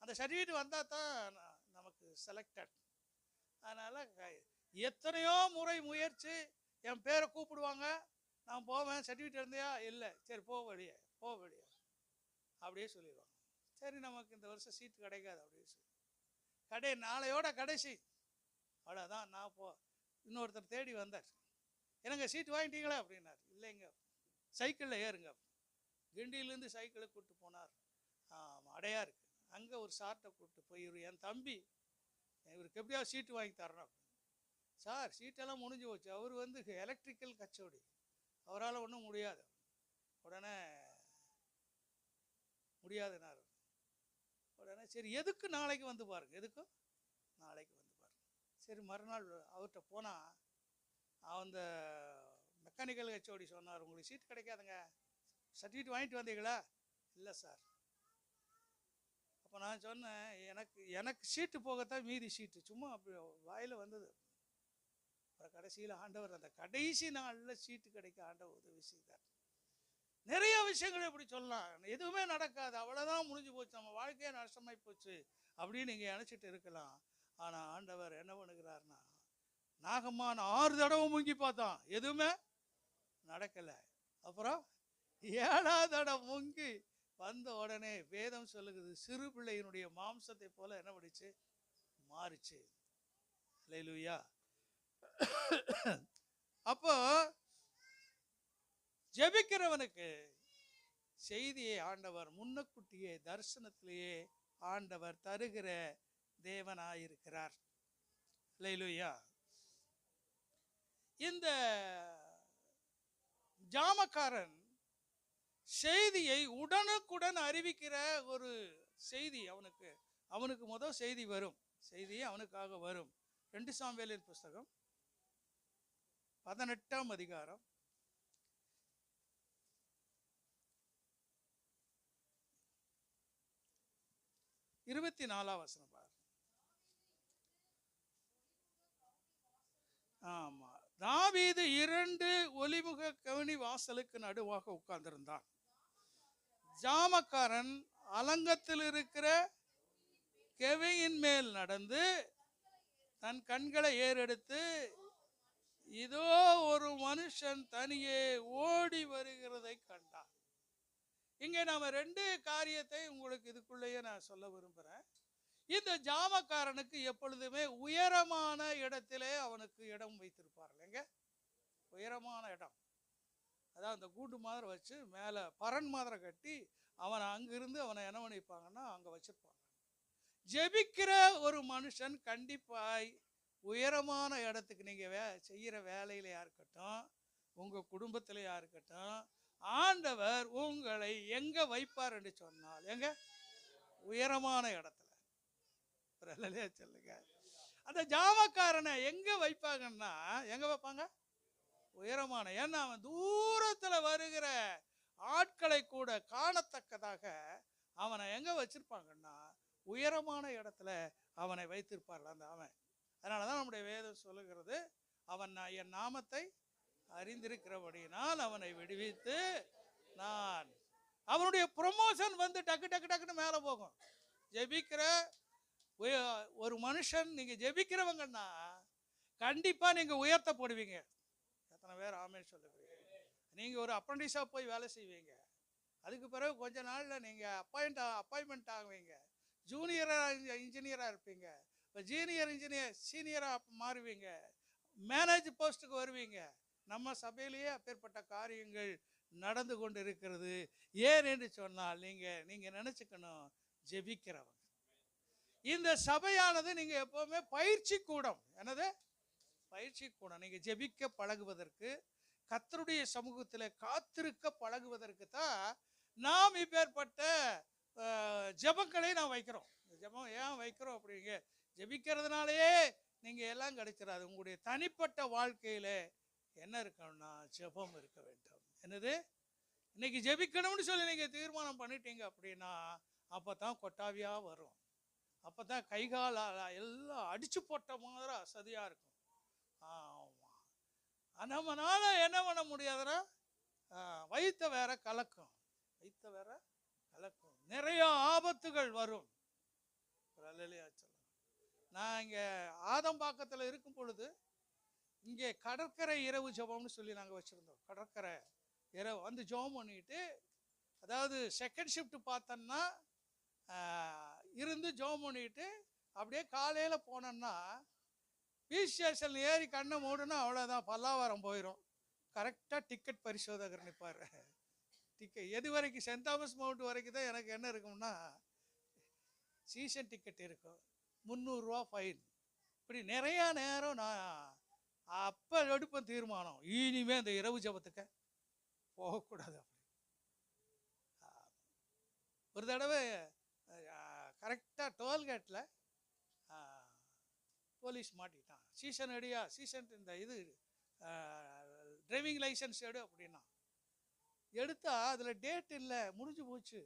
அந்த சர்டிஃபிகேட் வந்தால் தான் நமக்கு செலக்டட். அதனால் எத்தனையோ முறை முயற்சி, என் பேரை கூப்பிடுவாங்க, நான் போவேன், சர்டிஃபிகேட் இருந்தியா, இல்லை, சரி போ வெளியே, போ வெளியே அப்படியே சொல்லிடுவாங்க. சரி நமக்கு இந்த வருஷம் சீட்டு கிடைக்காது அப்படின்னு சொல்லி நாளையோட கடைசி அவ்வளோதான். நான் இன்னொருத்தர் தேடி வந்தார், எனக்கு சீட்டு வாங்கிட்டீங்களா அப்படின்னார். இல்லைங்க, சைக்கிளில் ஏறுங்க. கிண்டியிலேருந்து சைக்கிளை கூப்பிட்டு போனார் அடையாருக்கு. அங்கே ஒரு சார்ட்டை கூப்பிட்டு போய், என் தம்பி இவருக்கு எப்படியாவது சீட்டு வாங்கி தரணும். சார் சீட்டெல்லாம் முடிஞ்சு போச்சு, அவர் எலக்ட்ரிக்கல் கச்சோடி, அவரால் ஒன்றும் முடியாது. உடனே முடியாதுனார். உடனே சரி எதுக்கு நாளைக்கு வந்து பாருங்க, எதுக்கும் நாளைக்கு வந்து பாருங்க. சரி மறுநாள் அவர்கிட்ட போனால் அந்த மெக்கானிக்கல் ஹெச்ஓடி சொன்னார், உங்களுக்கு சீட் கிடைக்காதுங்க, சர்டிஃபிகேட் வாங்கிட்டு வந்தீங்களா? இல்லை சார். அப்போ நான் சொன்னேன், எனக்கு சீட்டு போகத்தான் மீதி சீட்டு, சும்மா அப்படி வாயில் வந்தது. அப்புறம் கடைசியில் ஆண்டவர் அந்த கடைசி நாளில் சீட்டு கிடைக்க ஆண்டவர் உதவி செய்தார். நிறைய விஷயங்கள் எப்படி சொல்லலாம், எதுவுமே நடக்காது, அவ்வளோதான் முடிஞ்சு போச்சு, நம்ம வாழ்க்கையே நஷ்டமாய் போச்சு அப்படின்னு நீங்கள் நினச்சிட்டு இருக்கலாம். ஆனால் ஆண்டவர் என்ன பண்ணுகிறார்னா, நாகம்மான் 6 தடவை முங்கி பார்த்தான், எதுவுமே நடக்கலை. அப்புறம் 7ஆவது தடவை முங்கி வந்த உடனே வேதம் சொல்லுகிறது, சிறு பிள்ளையினுடைய மாம்சத்தை போல என்ன படிச்சு மாறிச்சு. அல்லேலூயா. அப்போ ஜெபிக்கிறவனுக்கு செய்தியை ஆண்டவர் முன்னக்கூட்டியே தரிசனத்திலேயே ஆண்டவர் தருகிற தேவனாயிருக்கிறார். அல்லேலூயா. இந்த ஜாமக்காரன் செய்தியை உடனுக்குடன் அறிவிக்கிற ஒரு செய்தி அவனுக்கு முதல் செய்தி வரும், செய்தி அவனுக்காக வரும். 2 சாமுவேலின் புஸ்தகம் 18ஆம் அதிகாரம் 24ஆம் வசனம் பாரு. ஆமா, தாவீது 2 ஒலிமுக கவனி வாசலுக்கு நடுவாக உட்கார்ந்திருந்தான். ஜாமக்காரன் அலங்கத்தில் இருக்கிற கெவியின் மேல் நடந்து தன் கண்களை ஏறெடுத்து, இதோ ஒரு மனுஷன் தனியே ஓடி வருகிறதை கண்டான். இங்கே நாம 2 காரியத்தை உங்களுக்கு இதுக்குள்ளேயே நான் சொல்ல விரும்புகிறேன். இந்த ஜாமக்காரனுக்கு எப்பொழுதுமே உயரமான இடத்திலே அவனுக்கு இடம் வைத்திருப்பார்கள். எங்க உயரமான இடம், அதான் அந்த கூண்டு மாதிரி வச்சு மேலே பரன் மாதிரி கட்டி அவனை அங்கிருந்து அவனை என்ன பண்ணிப்பாங்கன்னா அங்கே வச்சிருப்பாங்க. ஜெபிக்கிற ஒரு மனுஷன் கண்டிப்பாய் உயரமான இடத்துக்கு, நீங்கள் செய்கிற வேலையிலையா இருக்கட்டும், உங்கள் குடும்பத்திலையா இருக்கட்டும், ஆண்டவர் உங்களை எங்கே வைப்பார் என்று சொன்னால் எங்க உயரமான இடத்துல. சொல்லுங்க, அந்த ஜாமக்காரனை எங்கே வைப்பாங்கன்னா எங்கே வைப்பாங்க? உயரமான. ஏன்னா அவன் தூரத்தில் வருகிற ஆட்களை கூட காணத்தக்கதாக அவனை எங்கே வச்சிருப்பாங்கன்னா உயரமான இடத்துல அவனை வைத்திருப்பார்கள் அந்த அவன். அதனால தான் நம்முடைய வேதம் சொல்லுகிறது, அவன் என் நாமத்தை அறிந்திருக்கிறபடினால் அவனை விடுவித்து நான். அவனுடைய ப்ரொமோஷன் டக்கு டக்கு டக்குன்னு மேலே போகும். ஜெபிக்கிற ஒரு மனுஷன், நீங்கள் ஜெபிக்கிறவங்கன்னா கண்டிப்பாக நீங்கள் உயர்த்தப்படுவீங்க. எத்தனை பேர் ஆமென் சொல்லுவீங்க? நீங்கள் ஒரு அப்ரண்டிஸாக போய் வேலை செய்வீங்க. அதுக்கு பிறகு கொஞ்ச நாளில் நீங்கள் அப்பாயின்மெண்ட் ஆகுவீங்க. ஜூனியராக இன்ஜினியராக இருப்பீங்க. இப்போ ஜூனியர் இன்ஜினியர் சீனியராக மாறுவீங்க. மேனேஜ் போஸ்ட்டுக்கு வருவீங்க. நம்ம சபையிலேயே அப்பேற்பட்ட காரியங்கள் நடந்து கொண்டு இருக்கிறது. ஏன் என்று சொன்னால் நீங்கள் நினச்சிக்கணும், ஜெபிக்கிறவங்க. இந்த சபையானது நீங்கள் எப்போவுமே பயிற்சி கூடம். என்னது? பயிற்சி கூடம். நீங்கள் ஜெபிக்க பழகுவதற்கு, கர்த்தருடைய சமூகத்தில் காத்திருக்க பழகுவதற்கு தான் நாம் இப்பேற்பட்ட ஜெபங்களை நாம் வைக்கிறோம். ஜெபம் ஏன் வைக்கிறோம் அப்படிங்க? ஜெபிக்கிறதுனாலேயே நீங்கள் எல்லாம் கிடைச்சிடாது. உங்களுடைய தனிப்பட்ட வாழ்க்கையில் என்ன இருக்கணும்னா ஜெபம் இருக்க வேண்டும். என்னது? இன்னைக்கு ஜெபிக்கணும்னு சொல்லி நீங்கள் தீர்மானம் பண்ணிட்டீங்க அப்படின்னா அப்போ தான் கொட்டாவியாக வரும். அப்போ தான் கைகால எல்லாம் அடித்து போட்ட மாதிரி அசதியாக இருக்கும். ஆமாம், நம்மளால என்ன பண்ண முடியாதுன்னா வயிற்ற வேற கலக்கும். வயிற்ற வேற கலக்கும். நிறைய ஆபத்துகள் வரும். நான் இங்கே ஆதம்பாக்கத்தில் இருக்கும் பொழுது இங்கே கடற்கரை இரவு ஜெபம்னு சொல்லி நாங்கள் வச்சுருந்தோம். கடற்கரை இரவு வந்து ஜெபம் பண்ணிட்டு, அதாவது செகண்ட் ஷிஃப்ட் பார்த்தோன்னா இருந்து ஜெபம் பண்ணிட்டு அப்படியே காலையில் போனோன்னா பீச் ஸ்டேஷன் ஏறி கண்ணை மூடுனா அவ்வளோதான், பல்லாவரம் போயிடும். கரெக்டாக டிக்கெட் பரிசோதகர் நிற்பார். டிக்கெட் எது வரைக்கும்? சென்ட் தாமஸ் மவுண்ட் வரைக்கும் தான் எனக்கு என்ன இருக்கும்னா சீசன் டிக்கெட் இருக்கும், 300 ரூபா ஃபைன். இப்படி நிறையா நேரம் நான் அப்போ எடுப்பேன் தீர்மானம், இனிமே இந்த இரவு ஜெபத்துக்கு போகக்கூடாது. ஒரு தடவை கரெக்டாக டோல்கேட்டில் போலீஸ் மாட்டிட்டான். சீசன் எடியா, சீசன் இந்த இது டிரைவிங் லைசன்ஸ் எடு அப்படின்னா எடுத்தா அதில் டேட் இல்லை, முடிஞ்சு போச்சு.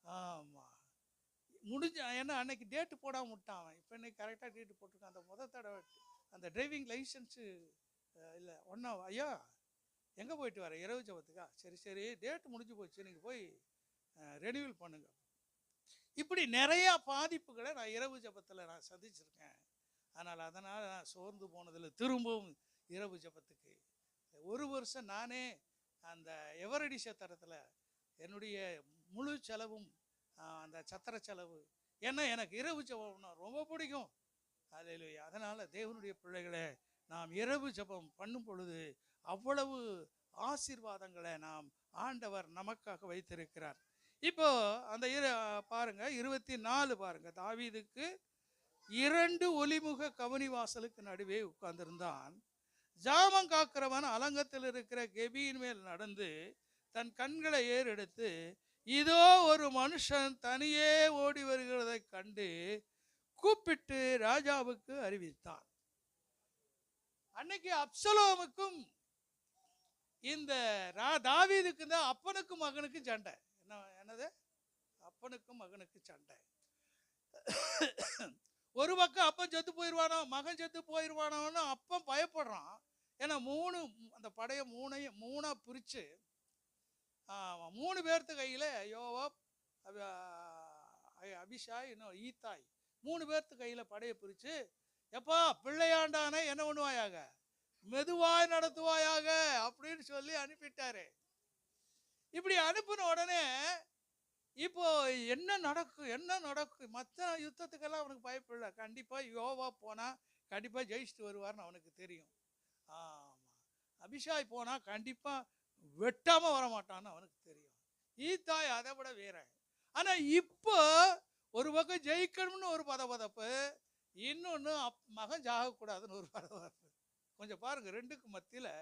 ஆமாம், ஏன்னா அன்னைக்கு டேட்டு போடாமல் விட்டான். இப்போ இன்னைக்கு கரெக்டாக டேட்டு போட்டிருக்கான். அந்த முதல் தடவை அந்த டிரைவிங் லைசன்ஸு இல்லை ஒன்றா. ஐயா எங்கே போயிட்டு வர? இரவு ஜெபத்துக்கா? சரி சரி, டேட்டு முடிஞ்சு போச்சு, நீங்கள் போய் ரெனியூவல் பண்ணுங்க. இப்படி நிறையா பாதிப்புகளை நான் இரவு ஜெபத்தில் நான் சந்திச்சிருக்கேன். அதனால் நான் சோர்ந்து போனதில் திரும்பவும் இரவு ஜெபத்துக்கு 1 வருஷம் நானே அந்த எவரடி சத்திரத்தில் என்னுடைய முழு செலவும், அந்த சத்திர செலவு, ஏன்னா எனக்கு இரவு ஜெபம்னா ரொம்ப பிடிக்கும். அல்லேலூயா. அதனால் தேவனுடைய பிள்ளைகளை நாம் இரவு ஜெபம் பண்ணும் பொழுது அவ்வளவு ஆசீர்வாதங்களை நாம் ஆண்டவர் நமக்காக வைத்திருக்கிறார். இப்போ அந்த பாருங்க 24 பாருங்க. தாவீதுக்கு 2 ஒலிமுக கவனி வாசலுக்கு நடுவே உட்கார்ந்திருந்தான். ஜாமம் காக்கிறவன் அலங்கத்தில் இருக்கிற கெபியின் மேல் நடந்து தன் கண்களை ஏறெடுத்து இதோ ஒரு மனுஷன் தனியே ஓடி வருகிறதை கண்டு கூப்பிட்டு ராஜாவுக்கு அறிவித்தான். அன்னைக்கு அப்சலோமுக்கும் இந்த தாவீதுக்கு தான் அப்பனுக்கும் மகனுக்கும் சண்டை. என்னது? அப்பனுக்கும் மகனுக்கு சண்டை. ஒரு பக்கம் அப்பன் செத்து போயிடுவானோ, மகன் செத்து போயிடுவானோன்னு அப்பன் பயப்படுறான். ஏன்னா அந்த படையை மூணா பிரித்து 3 பேர்த்து கையில் யோவாப், அபிஷாய், இன்னும் ஈத்தாய் 3 பேர்த்து கையில் படையை பிரித்து, எப்பா பிள்ளையாண்டானே என்ன பண்ணுவாயாக, மெதுவாய் நடத்துவாயாக அப்படின்னு சொல்லி அனுப்பிட்டாரு. இப்படி அனுப்பின உடனே இப்போ என்ன நடக்கும்? மற்ற யுத்தத்துக்கெல்லாம் அவனுக்கு பயப்படல. கண்டிப்பாக யோவா போனால் கண்டிப்பாக ஜெயிச்சுட்டு வருவார்னு அவனுக்கு தெரியும். ஆமாம், அபிஷாய் போனால் கண்டிப்பாக வெட்டாமல் வரமாட்டான்னு அவனுக்கு தெரியும். ஈத்தாய் அதை விட வேற. ஆனால் இப்போ ஒரு பக்கம் ஜெயிக்கணும்னு ஒரு பதபதப்பு, இன்னொன்று மகன் ஜாகக்கூடாதுன்னு ஒரு பதபதப்பு. கொஞ்சம் பாருங்க, 2க்கு மத்தியில்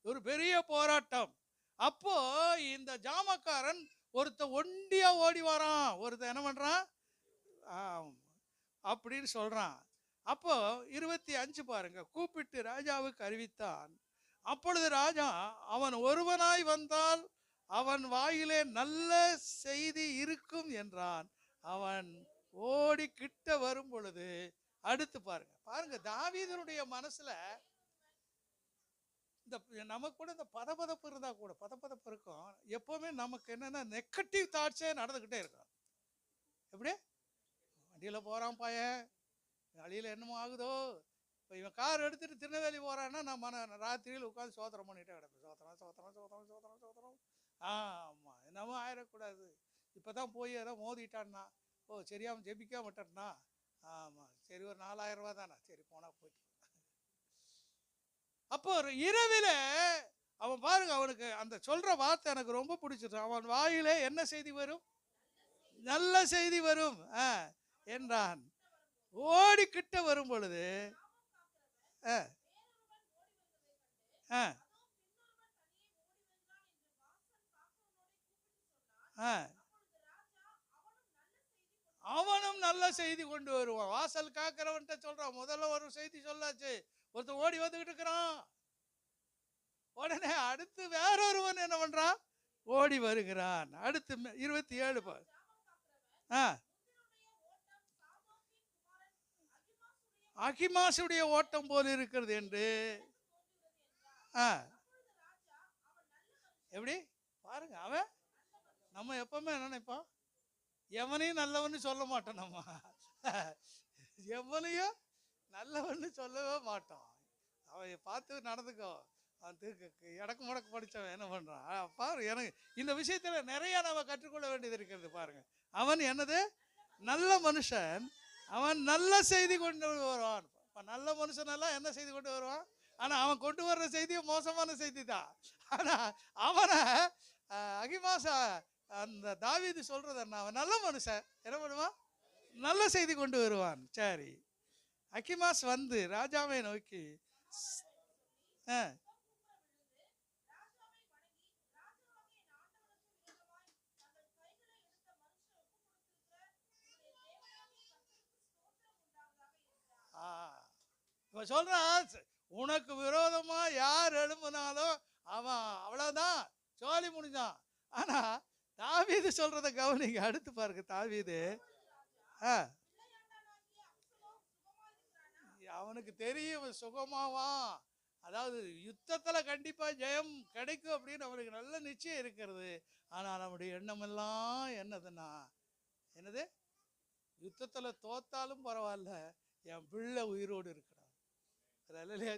ஒரு பெரிய போராட்டம். அப்போ இந்த ஜாமக்காரன் ஒருத்த ஒண்டியா ஓடி வரான், ஒருத்த என்ன பண்றான் அப்படின்னு சொல்றான். அப்போ 25 பாருங்க. கூப்பிட்டு ராஜாவுக்கு அறிவித்தான். அப்பொழுது ராஜா, அவன் ஒருவனாய் வந்தால் அவன் வாயிலே நல்ல செய்தி இருக்கும் என்றான். அவன் ஓடி கிட்ட வரும் பொழுது, அடுத்து பாருங்க தாவீதனுடைய மனசுல இந்த நமக்கு கூட இந்த பதபதப்பு இருந்தால் கூட, பதபதப்பு இருக்கும் எப்போவுமே. நமக்கு என்னென்னா நெகட்டிவ் தாட்ஸே நடந்துக்கிட்டே இருக்கும். எப்படி? வண்டியில் போகிறான் பையன், வழியில் என்னமோ ஆகுதோ, இப்போ இவன் கார் எடுத்துகிட்டு திருநெல்வேலி போகிறான்னா நான் ராத்திரியில் உட்காந்து சோத்திரம் பண்ணிகிட்டே கிடப்பேன். சோத்திரம் சோத்திரம் சோத்திரம் சோத்திரம் சோத்திரம். ஆமாம், என்னமோ ஆயிடக்கூடாது. இப்போ தான் போய் ஏதோ மோதிட்டான்னா, ஓ சரியாமல் ஜெபிக்க மாட்டேன்னா, ஆமாம் சரி ஒரு 4000 ரூபா தானே, சரி போனால் போயிட்டு. அப்போ ஒரு இரவில் அவன் பாருங்க, அவனுக்கு அந்த சொல்கிற வார்த்தை எனக்கு ரொம்ப பிடிச்சிட்டு. அவன் வாயிலே என்ன செய்தி வரும்? நல்ல செய்தி வரும் என்றான். ஓடி கிட்ட வரும் பொழுது அவனும் நல்ல செய்தி கொண்டு வருவான். வாசல் காக்கிறவன்ட்ட சொல்றான். முதல்ல ஒரு செய்தி சொல்லாச்சு, ஒருத்தன் ஓடி வந்துகிட்டு இருக்கிறான். உடனே அடுத்து வேறொருவன் என்ன பண்றான்? ஓடி வருகிறான். அடுத்து 27 அகிமாசுடைய ஓட்டம் போல் இருக்கிறது என்று எப்படி பாருங்க. அவன் நம்ம எப்பவுமே என்ன நினைப்போம்? எவனையும் நல்லவன்னு சொல்ல மாட்டோம். நம்ம எவனையும் நல்லவன்னு சொல்லவே மாட்டோம். அவன் பார்த்து நடந்துக்கோ. இடக்கு முடக்கு படித்தவன் என்ன பண்ணுறான் பாரு. எனக்கு இந்த விஷயத்தில் நிறைய நம்ம கற்றுக்கொள்ள வேண்டியது இருக்கிறது. பாருங்க, அவன் என்னது நல்ல மனுஷன். அவன் நல்ல செய்தி கொண்டு வருவான். நல்ல மனுஷனெல்லாம் என்ன செய்தி கொண்டு வருவான்? ஆனால் அவன் கொண்டு வர்ற செய்தியும் மோசமான செய்தி தான். ஆனால் அவனை அகிமாசா அந்த தாவீது சொல்றது என்ன? அவன் நல்ல மனுஷன், என்ன பண்ணுவான்? நல்ல செய்தி கொண்டு வருவான். சரி, அகிமாஸ் வந்து ராஜாவை நோக்கி இப்போ சொல்றான், உனக்கு விரோதமா யார் எழும்பினாலும் அவன் அவ்வளவுதான், சோழி முடிஞ்சான். ஆனா தாவீது சொல்றத கவனிங்க. அடுத்து பாருங்க, தாவீது அவனுக்கு தெரியும் சுகமாவான். அதாவது யுத்தத்துல கண்டிப்பா ஜெயம் கிடைக்கும் அப்படின்னு அவனுக்கு நல்ல நிச்சயம் இருக்கிறது. ஆனால் நம்முடைய எண்ணமெல்லாம் என்னதுன்னா, என்னது? யுத்தத்துல தோத்தாலும் பரவாயில்ல, என் பிள்ளை உயிரோடு இருக்கிறான்.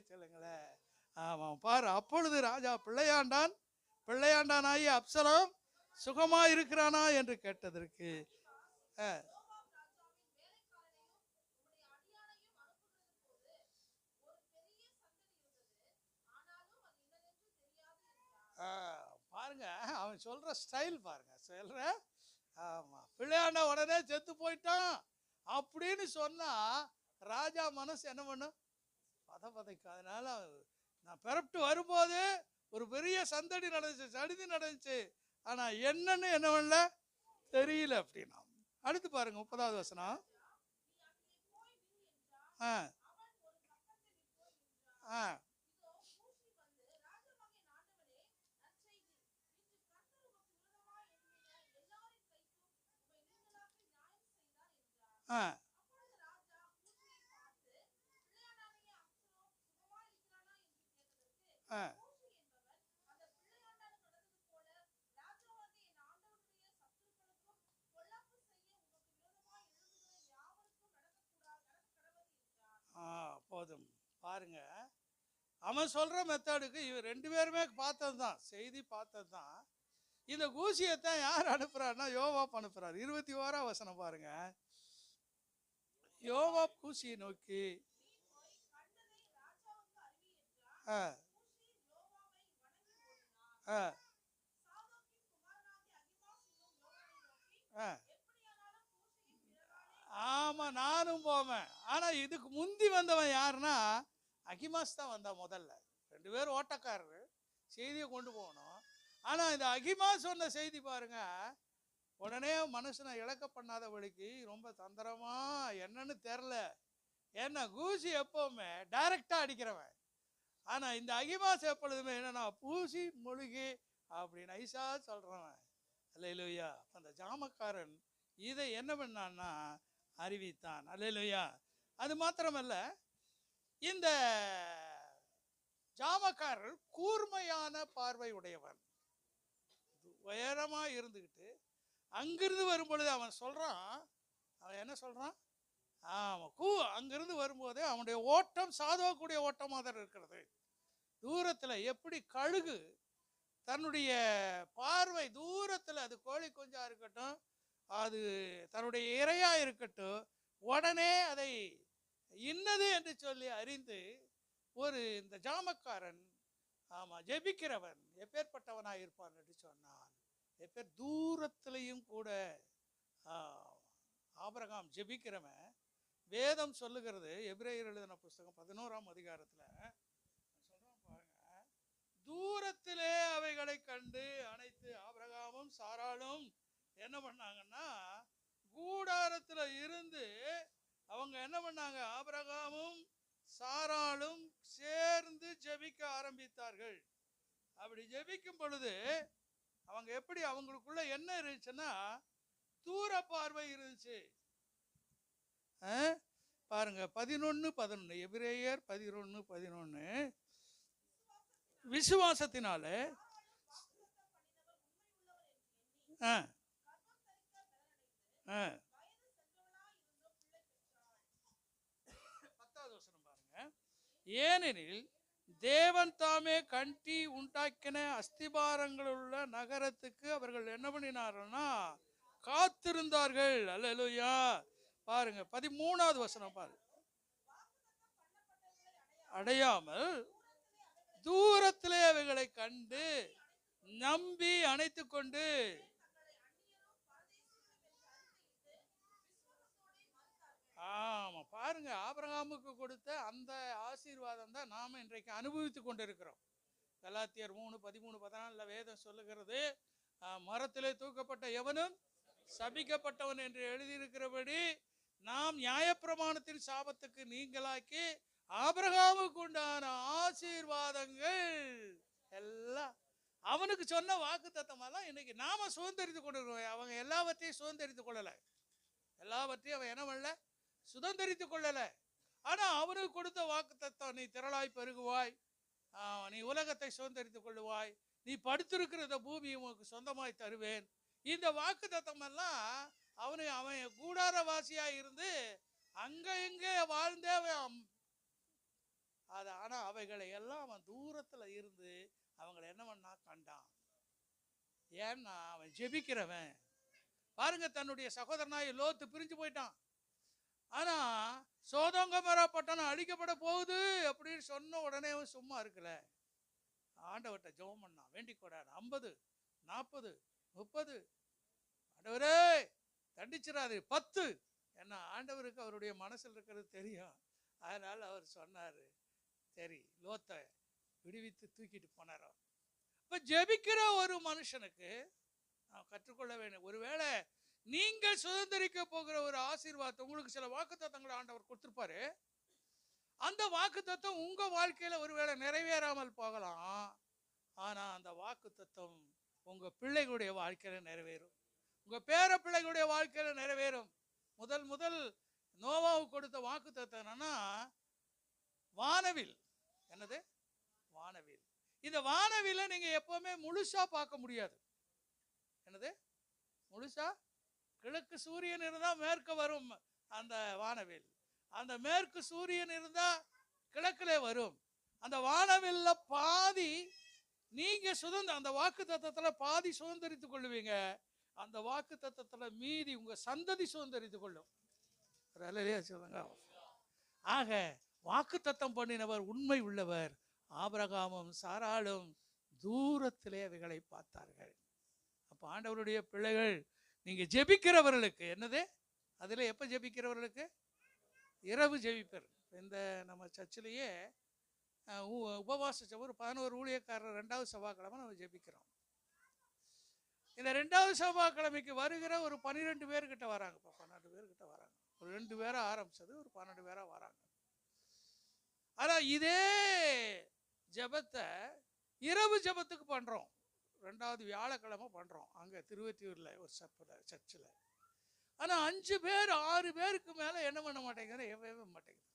சொல்லுங்களேன். ஆமாம் பாரு. அப்பொழுது ராஜா பிள்ளையாண்டானாகி அப்சலோம் சுகமா இருக்கிறானா என்று கேட்டதற்கு பாருங்க, அவன் சொல்ற ஸ்டைல் பாருங்க. சொல்ற ஆமா, பிள்ளையாண்ட உடனே செத்து போயிட்டான் அப்படின்னு சொன்னா ராஜா மனசு என்ன பண்ணும்? பதைக்கு. அதனால நான் பிறப்பிட்டு வரும்போது ஒரு பெரிய சந்தடி நடந்துச்சு. ஆனா என்னன்னு என்ன பண்ணல தெரியல அப்படின்னா. அடுத்து பாருங்க 30வது வசனம். போதும் பாருங்க, அவன் சொல்ற மெத்தடுக்கு இவன் 2 பேருமே பார்த்தது தான், செய்தி பார்த்தது தான். இந்த கூசியத்தான் யார் அனுப்புறாருன்னா யோவாப் அனுப்புறாரு. 21ஆம் வசனம் பாருங்க. யோவாப் கூசியை நோக்கி ஆமா நானும் போவேன். ஆனா இதுக்கு முந்தி வந்தவன் யாருன்னா அகிமாஸ் தான் வந்தான் முதல்ல. 2 பேரும் ஓட்டக்காரரு, செய்தியை கொண்டு போகணும். ஆனா இந்த அகிமாஸ் சொன்ன செய்தி பாருங்க, உடனே மனுஷனை இழக்க பண்ணாதபடிக்கு ரொம்ப தந்திரமா, என்னன்னு தெரில. ஏன்னா கூசி எப்பவுமே டைரக்டா அடிக்கிறவன். ஆனா இந்த அகிமாஸ் எப்பொழுதுமே என்னன்னா பூசி மொழிகி அப்படி நைசா சொல்றவன். அல்லேலூயா. அந்த ஜாமக்காரன் இதை என்ன பண்ணான்னா அறிவித்தான். அல்லேலூயா. அது மாத்திரமல்ல, இந்த ஜாமக்காரர் கூர்மையான பார்வை உடையவன். உயரமா இருந்துகிட்டு அங்கிருந்து வரும் பொழுது அவன் சொல்றான், அவன் என்ன சொல்றான்? ஆமாம், அங்கிருந்து வரும்போதே அவனுடைய ஓட்டம் சாதவக்கூடிய ஓட்டமாக தான் இருக்கிறது. தூரத்தில் எப்படி கழுகு தன்னுடைய பார்வை தூரத்தில், அது கோழி குஞ்சா இருக்கட்டும், அது தன்னுடைய இரையா இருக்கட்டும், உடனே அதை இன்னது என்று சொல்லி அறிந்து இந்த ஜாமக்காரன், ஆமாம், ஜெபிக்கிறவன் எப்பேற்பட்டவனாக இருப்பான் என்று சொன்னான். எப்பேர் தூரத்திலையும் கூட ஆபிரகாம் ஜெபிக்கிறவன். வேதம் சொல்லுகிறது, எபிரேயர் எழுதின புஸ்தகம் 11ஆம் அதிகாரத்தில் சொல்றான் பாருங்க, தூரத்திலே அவைகளை கண்டு அனைத்து ஆபிரகாமும் சாராளும் என்ன பண்ணாங்கன்னா, கூடாரத்தில் இருந்து அவங்க என்ன பண்ணாங்க, ஆபிரகாமும் சாராளும் சேர்ந்து ஜெபிக்க ஆரம்பித்தார்கள். அப்படி ஜெபிக்கும் பொழுது அவங்க எப்படி, அவங்களுக்குள்ள என்ன இருந்துச்சுன்னா தூர பார்வை இருந்துச்சு. பாருங்க 11:11, எபிரேயர் 11:11, விசுவாசத்தினால ஏனெனில் தேவன் தாமே கட்டி உண்டாக்கின அஸ்திபாரங்களுள்ள நகரத்துக்கு அவர்கள் என்ன பண்ணினார்கள்னா காத்திருந்தார்கள். அல்லேலூயா. பாருங்க 13வது வசனம் பாருங்க, அடையாமல் தூரத்திலே அவைகளை கண்டு நம்பி அணைத்து கொண்டு. ஆமா, பாருங்க, ஆபிரகாமுக்கு கொடுத்த அந்த ஆசீர்வாதம் தான் நாம இன்றைக்கு அனுபவித்து கொண்டிருக்கிறோம். கலாத்தியர் 3:13-14 வேதம் சொல்லுகிறது, மரத்திலே தூக்கப்பட்ட எவனும் சபிக்கப்பட்டவன் என்று எழுதியிருக்கிறபடி நாம் நியாயப்பிரமாணத்தின் சாபத்துக்கு நீங்களாக்கி ஆபிரகாமுக்கு உண்டான ஆசீர்வாதங்கள் எல்லாம், அவனுக்கு சொன்ன வாக்கு தத்தமெல்லாம் இன்னைக்கு நாம சுதந்திரித்து கொண்டிருக்கிறோம். அவங்க எல்லாவற்றையும் சுதந்திரித்து கொள்ளலை, எல்லாவற்றையும் அவன் என்ன பண்ணல, சுதந்திரித்து கொள்ளலை. ஆனா அவனுக்கு கொடுத்த வாக்கு தத்தம், நீ திரளாய் பெருகுவாய், நீ உலகத்தை சுதந்திரித்துக் கொள்ளுவாய், நீ படுத்திருக்கிற பூமியை உனக்கு சொந்தமாய் தருவேன். இந்த வாக்கு தத்தம் எல்லாம் அவன் கூடாரவாசியா இருந்து அங்க இங்கே வாழ்ந்தே அது. ஆனா அவைகளை எல்லாம் அவன் தூரத்துல இருந்து அவங்களை என்ன பண்ணா கண்டான். ஏன்னா அவன் ஜெபிக்கிறவன். பாருங்க, தன்னுடைய சகோதரனாய் லோத்து பிரிஞ்சு போயிட்டான். ஆனா சோதோம் கொமோரா பட்டணம் அழிக்கப்பட போகுது அப்படின்னு சொன்ன உடனே அவன் சும்மா இருக்கல, ஆண்டவர்கிட்ட ஜெபம் பண்ணான், வேண்டிக் கொண்டான். 50, 40, 30, ஆண்டவரே தண்டிச்சிடாது 10. ஏன்னா ஆண்டவருக்கு அவருடைய மனசில் இருக்கிறது தெரியும். அதனால அவர் சொன்னாரு, சரி, லோத்தை விடுவித்து தூக்கிட்டு போனாரோ. இப்ப ஜெபிக்கிற ஒரு மனுஷனுக்கு நான் கற்றுக்கொள்ள வேண்டும். ஒருவேளை நீங்கள் சுதந்திரிக்க போகிற ஒரு ஆசீர்வாதத்தை, உங்களுக்கு சில வாக்குத்தத்தங்களை ஆண்டவர் கொடுத்திருப்பாரு. அந்த வாக்குத்தத்தம் உங்க வாழ்க்கையில ஒருவேளை நிறைவேறாமல் போகலாம். ஆனா அந்த வாக்குத்தத்தம் உங்க பிள்ளைகளுடைய வாழ்க்கையில நிறைவேறும், உங்க பேர பிள்ளைகளுடைய வாழ்க்கையில நிறைவேறும். முதல் நோவாவுக்கு கொடுத்த வாக்குத்தத்தம் என்னன்னா வானவில். என்னது? வானவில். இந்த வானவில நீங்க எப்பவுமே முழுசா பார்க்க முடியாது. என்னது? முழுசா கிழக்கு சூரியன் இருந்தா மேற்கு வரும் அந்த வானவில், அந்த மேற்கு சூரியன் இருந்தா கிழக்குல வரும். அந்த வானவில்ல பாதி நீங்க அந்த வாக்கு தத்தத்துல பாதி சுதந்திரித்துக் கொள்ளுவீங்க. அந்த வாக்கு தத்தத்துல மீதி உங்க சந்ததி சுதந்திரித்துக் கொள்ளும். சொல்லுங்க. ஆக வாக்கு தத்தம் பண்ணினவர் உண்மை உள்ளவர். ஆபிரகாமும் சாராளும் தூரத்திலே அவைகளை பார்த்தார்கள். அப்ப ஆண்டவருடைய பிள்ளைகள், நீங்க ஜெபிக்கிறவர்களுக்கு என்னது, அதுல எப்ப ஜெபிக்கிறவர்களுக்கு? இரவு ஜெபிப்பர். இந்த நம்ம சர்ச்சிலேயே உபவாச ஒரு 11 ஊழியக்காரர் 2வது செவ்வாய்க்கிழமை நம்ம ஜெபிக்கிறோம். இந்த 2வது செவ்வாய்க்கிழமைக்கு வருகிற ஒரு 12 பேர்கிட்ட வராங்க. 12 பேர்கிட்ட வராங்க. ஒரு 2 பேரா ஆரம்பிச்சது, ஒரு 12 பேரா வராங்க. ஆனா இதே ஜெபத்தை இரவு ஜெபத்துக்கு பண்றோம். 2வது வியாழக்கிழமை பண்றோம் அங்க திருவெற்றியூர்ல ஒரு சர்ச்சில். ஆனா 5 பேர் 6 பேருக்கு மேல என்ன பண்ண மாட்டேங்கிற, எவ்வளவு மாட்டேங்குது.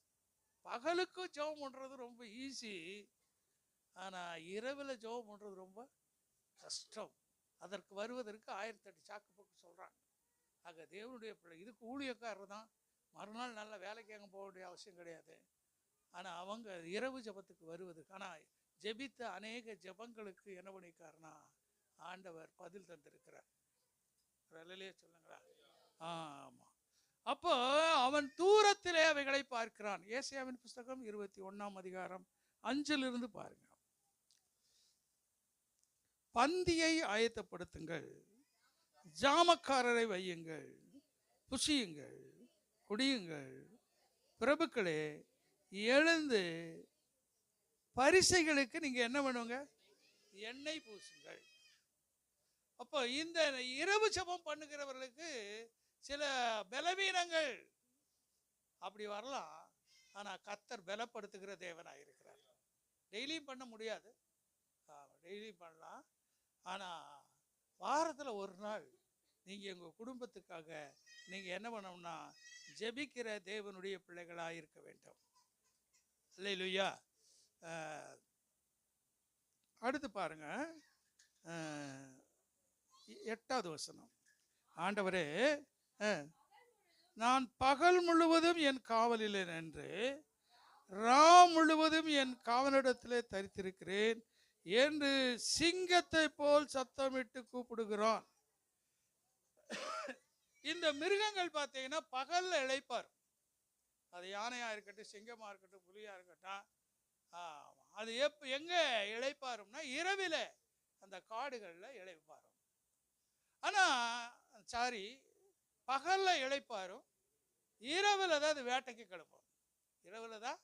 பகலுக்கு ஜெபம் பண்றது ரொம்ப ஈஸி, ஆனா இரவுல ஜெபம் பண்றது ரொம்ப கஷ்டம். அதற்கு வருவதற்கு 1008 சாக்கு போக்கு சொல்றாங்க. ஆக தேவனுடைய பிள்ளை, இதுக்கு ஊழியக்காரர் தான் மறுநாள் நல்ல வேலைக்கு அங்கே போக வேண்டிய அவசியம் கிடையாது. ஆனால் அவங்க இரவு ஜபத்துக்கு வருவதுக்கு, ஆனால் ஜெபித்த அநேக ஜபங்களுக்கு என்ன பண்ணிக்காருன்னா ஆண்டவர் பதில் தந்திருக்கிறார். சொல்லுங்களா? ஆமாம். அப்போ அவன் தூரத்திலே அவைகளை பார்க்கிறான். ஏசாயாவின் புஸ்தகம் 21ஆம் அதிகாரம் 5 பாருங்க. பந்தியை ஆயத்தப்படுத்துங்கள், ஜாமக்காரரை வையுங்கள், புசியுங்கள், குடியுங்கள், பிரபுக்களே எழுந்து பரிசைகளுக்கு நீங்க என்ன பண்ணுங்க? எண்ணெய் பூசுங்கள். அப்போ இந்த இரவு ஜெபம் பண்ணுகிறவர்களுக்கு சில பலவீனங்கள் அப்படி வரலாம். ஆனா கர்த்தர் பலப்படுத்துகிற தேவனாக இருக்கிறார். டெய்லியும் பண்ண முடியாது, டெய்லியும் பண்ணலாம். ஆனா வாரத்துல ஒரு நாள் நீங்க உங்க குடும்பத்துக்காக நீங்க என்ன பண்ணணும்னா ஜெபிக்கிற தேவனுடைய பிள்ளைகளாக இருக்க வேண்டும். அல்லேலூயா. அடுத்து பாருங்க, 8வது வசனம். ஆண்டவரே, நான் பகல் முழுவதும் என் காவலில் நின்று ரா முழுவதும் என் காவலிடத்திலே தரித்திருக்கிறேன் என்று சிங்கத்தை போல் சத்தமிட்டு கூப்பிடுகிறான். இந்த மிருகங்கள் பார்த்தீங்கன்னா பகல்ல இளைப்பார். அது யானையா இருக்கட்டும், சிங்கமா இருக்கட்டும், புலியா இருக்கட்டும், அது எங்க இளைப்பாரும்னா இரவில அந்த காடுகள்ல இளைப்பாரும். ஆனா பகல்ல இளைப்பாரும், இரவுல தான் அது வேட்டைக்கு கிளம்பும். இரவுல தான்.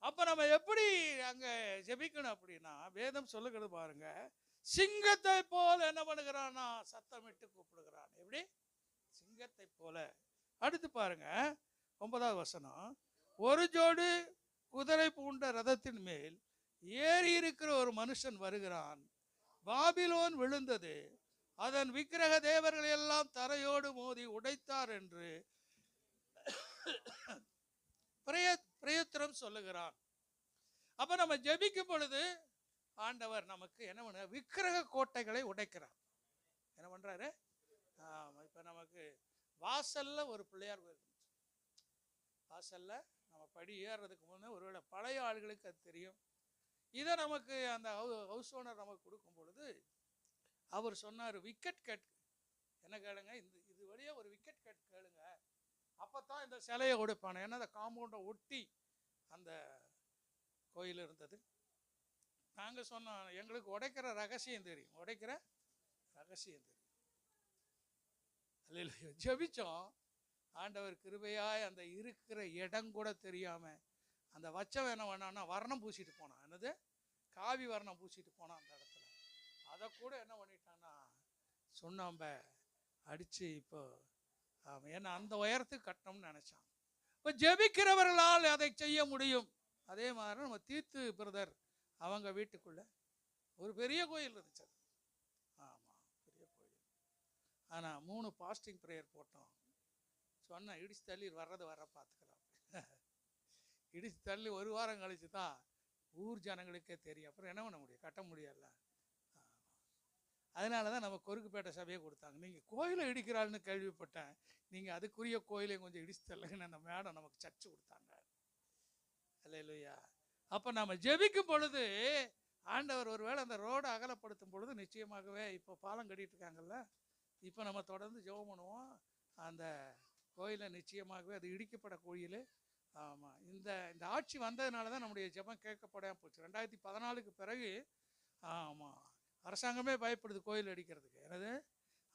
அப்ப நம்ம எப்படி அங்க ஜெபிக்கணும் அப்படின்னா வேதம் சொல்லுகிறது பாருங்க, சிங்கத்தை போல என்ன பண்ணுகிறான்னா சத்தமிட்டு கூப்பிடுகிறான். எப்படி? சிங்கத்தை போல. அடுத்து பாருங்க 9வது வசனம். ஒரு ஜோடு குதிரை பூண்ட ரதத்தின் மேல் ஏறி இருக்கிற ஒரு மனுஷன் வருகிறான். பாபிலோன் விழுந்தது, அதன் விக்கிரக தேவர்களை எல்லாம் தரையோடு மோதி உடைத்தார் என்று பிரயத்திரம் சொல்லுகிறான். அப்ப நம்ம ஜெபிக்கும் பொழுது ஆண்டவர் நமக்கு என்ன பண்ண விக்கிரக கோட்டைகளை உடைக்கிறார். என்ன பண்றாரு? இப்ப நமக்கு வாசல்ல ஒரு பிள்ளையார் கோயில், வாசல்ல நம்ம படி ஏறுறதுக்கு முன்னே ஒருவேளை பழைய ஆளுகளுக்கு அது தெரியும். இதை நமக்கு அந்த ஹவுஸ் ஓனர் நமக்கு கொடுக்கும் பொழுது அவர் சொன்னார், விக்கெட் கட் என்ன கேளுங்க, இது வழியா ஒரு விக்கெட் கட் கேளுங்க, அப்பதான் இந்த சிலையை உடைப்பானே. ஏன்னா அந்த காம்பவுண்டை ஒட்டி அந்த கோயில் இருந்தது. நாங்க சொன்னோம், எங்களுக்கு உடைக்கிற ரகசியம் தெரியும், உடைக்கிற ரகசியம் தெரியும். அல்லேலூயா. ஜெபிச்சோம். ஆண்டவர் கிருபையாய் அந்த இருக்கிற இடம் கூட தெரியாம அந்த வச்சவன் என்ன பண்ணான்னா வர்ணம் பூசிட்டு போனான். என்னது? காவி வர்ணம் பூசிட்டு போனான் அந்த இடத்துல. அதை கூட என்ன பண்ணிட்டான்னா சுண்ணாம்ப அடிச்சு இப்போ ஏன்னா அந்த உயரத்துக்கு கட்டணும்னு நினைச்சான். இப்போ ஜெபிக்கிறவர்களால் அதை செய்ய முடியும். அதே மாதிரி நம்ம தீர்த்து பிரதர் அவங்க வீட்டுக்குள்ள ஒரு பெரிய கோயில் இருந்துச்சு. ஆமாம், பெரிய கோயில். ஆனால் 3 பாஸ்டிங் ப்ரேயர் போட்டோம். சொன்னேன், இடிச்சு தள்ளி வர்றது வர பார்த்துக்கலாம். இடிச்சு தள்ளி ஒரு வாரம் கழிச்சு தான் ஊர் ஜனங்களுக்கே தெரியும். அப்புறம் என்ன பண்ண முடியும்? கட்ட முடியல. அதனால தான் நம்ம கொருக்குப்பேட்டை சபையை கொடுத்தாங்க. நீங்கள் கோயிலை இடிக்கிறாள்னு கேள்விப்பட்டேன், நீங்கள் அதுக்குரிய கோயிலையும் கொஞ்சம் இடிச்சு தள்ளுங்கன்னு அந்த மேடம் நமக்கு சர்ச்சு கொடுத்தாங்க. அல்லேலூயா. அப்போ நம்ம ஜெபிக்கும் பொழுது ஆண்டவர் ஒருவேளை அந்த ரோடை அகலப்படுத்தும் பொழுது நிச்சயமாகவே இப்போ பாலம் கட்டிட்டு இருக்காங்கல்ல, இப்போ நம்ம தொடர்ந்து ஜெபம் பண்ணுவோம். அந்த கோயிலை நிச்சயமாகவே அது இடிக்கப்பட கோயில். ஆமாம், இந்த ஆட்சி வந்ததுனால தான் நம்முடைய ஜெபம் கேட்கப்படாமல் போச்சு. 2014க்கு பிறகு ஆமாம் அரசாங்கமே பயப்படுது கோயில் அடிக்கிறதுக்கு. என்னது?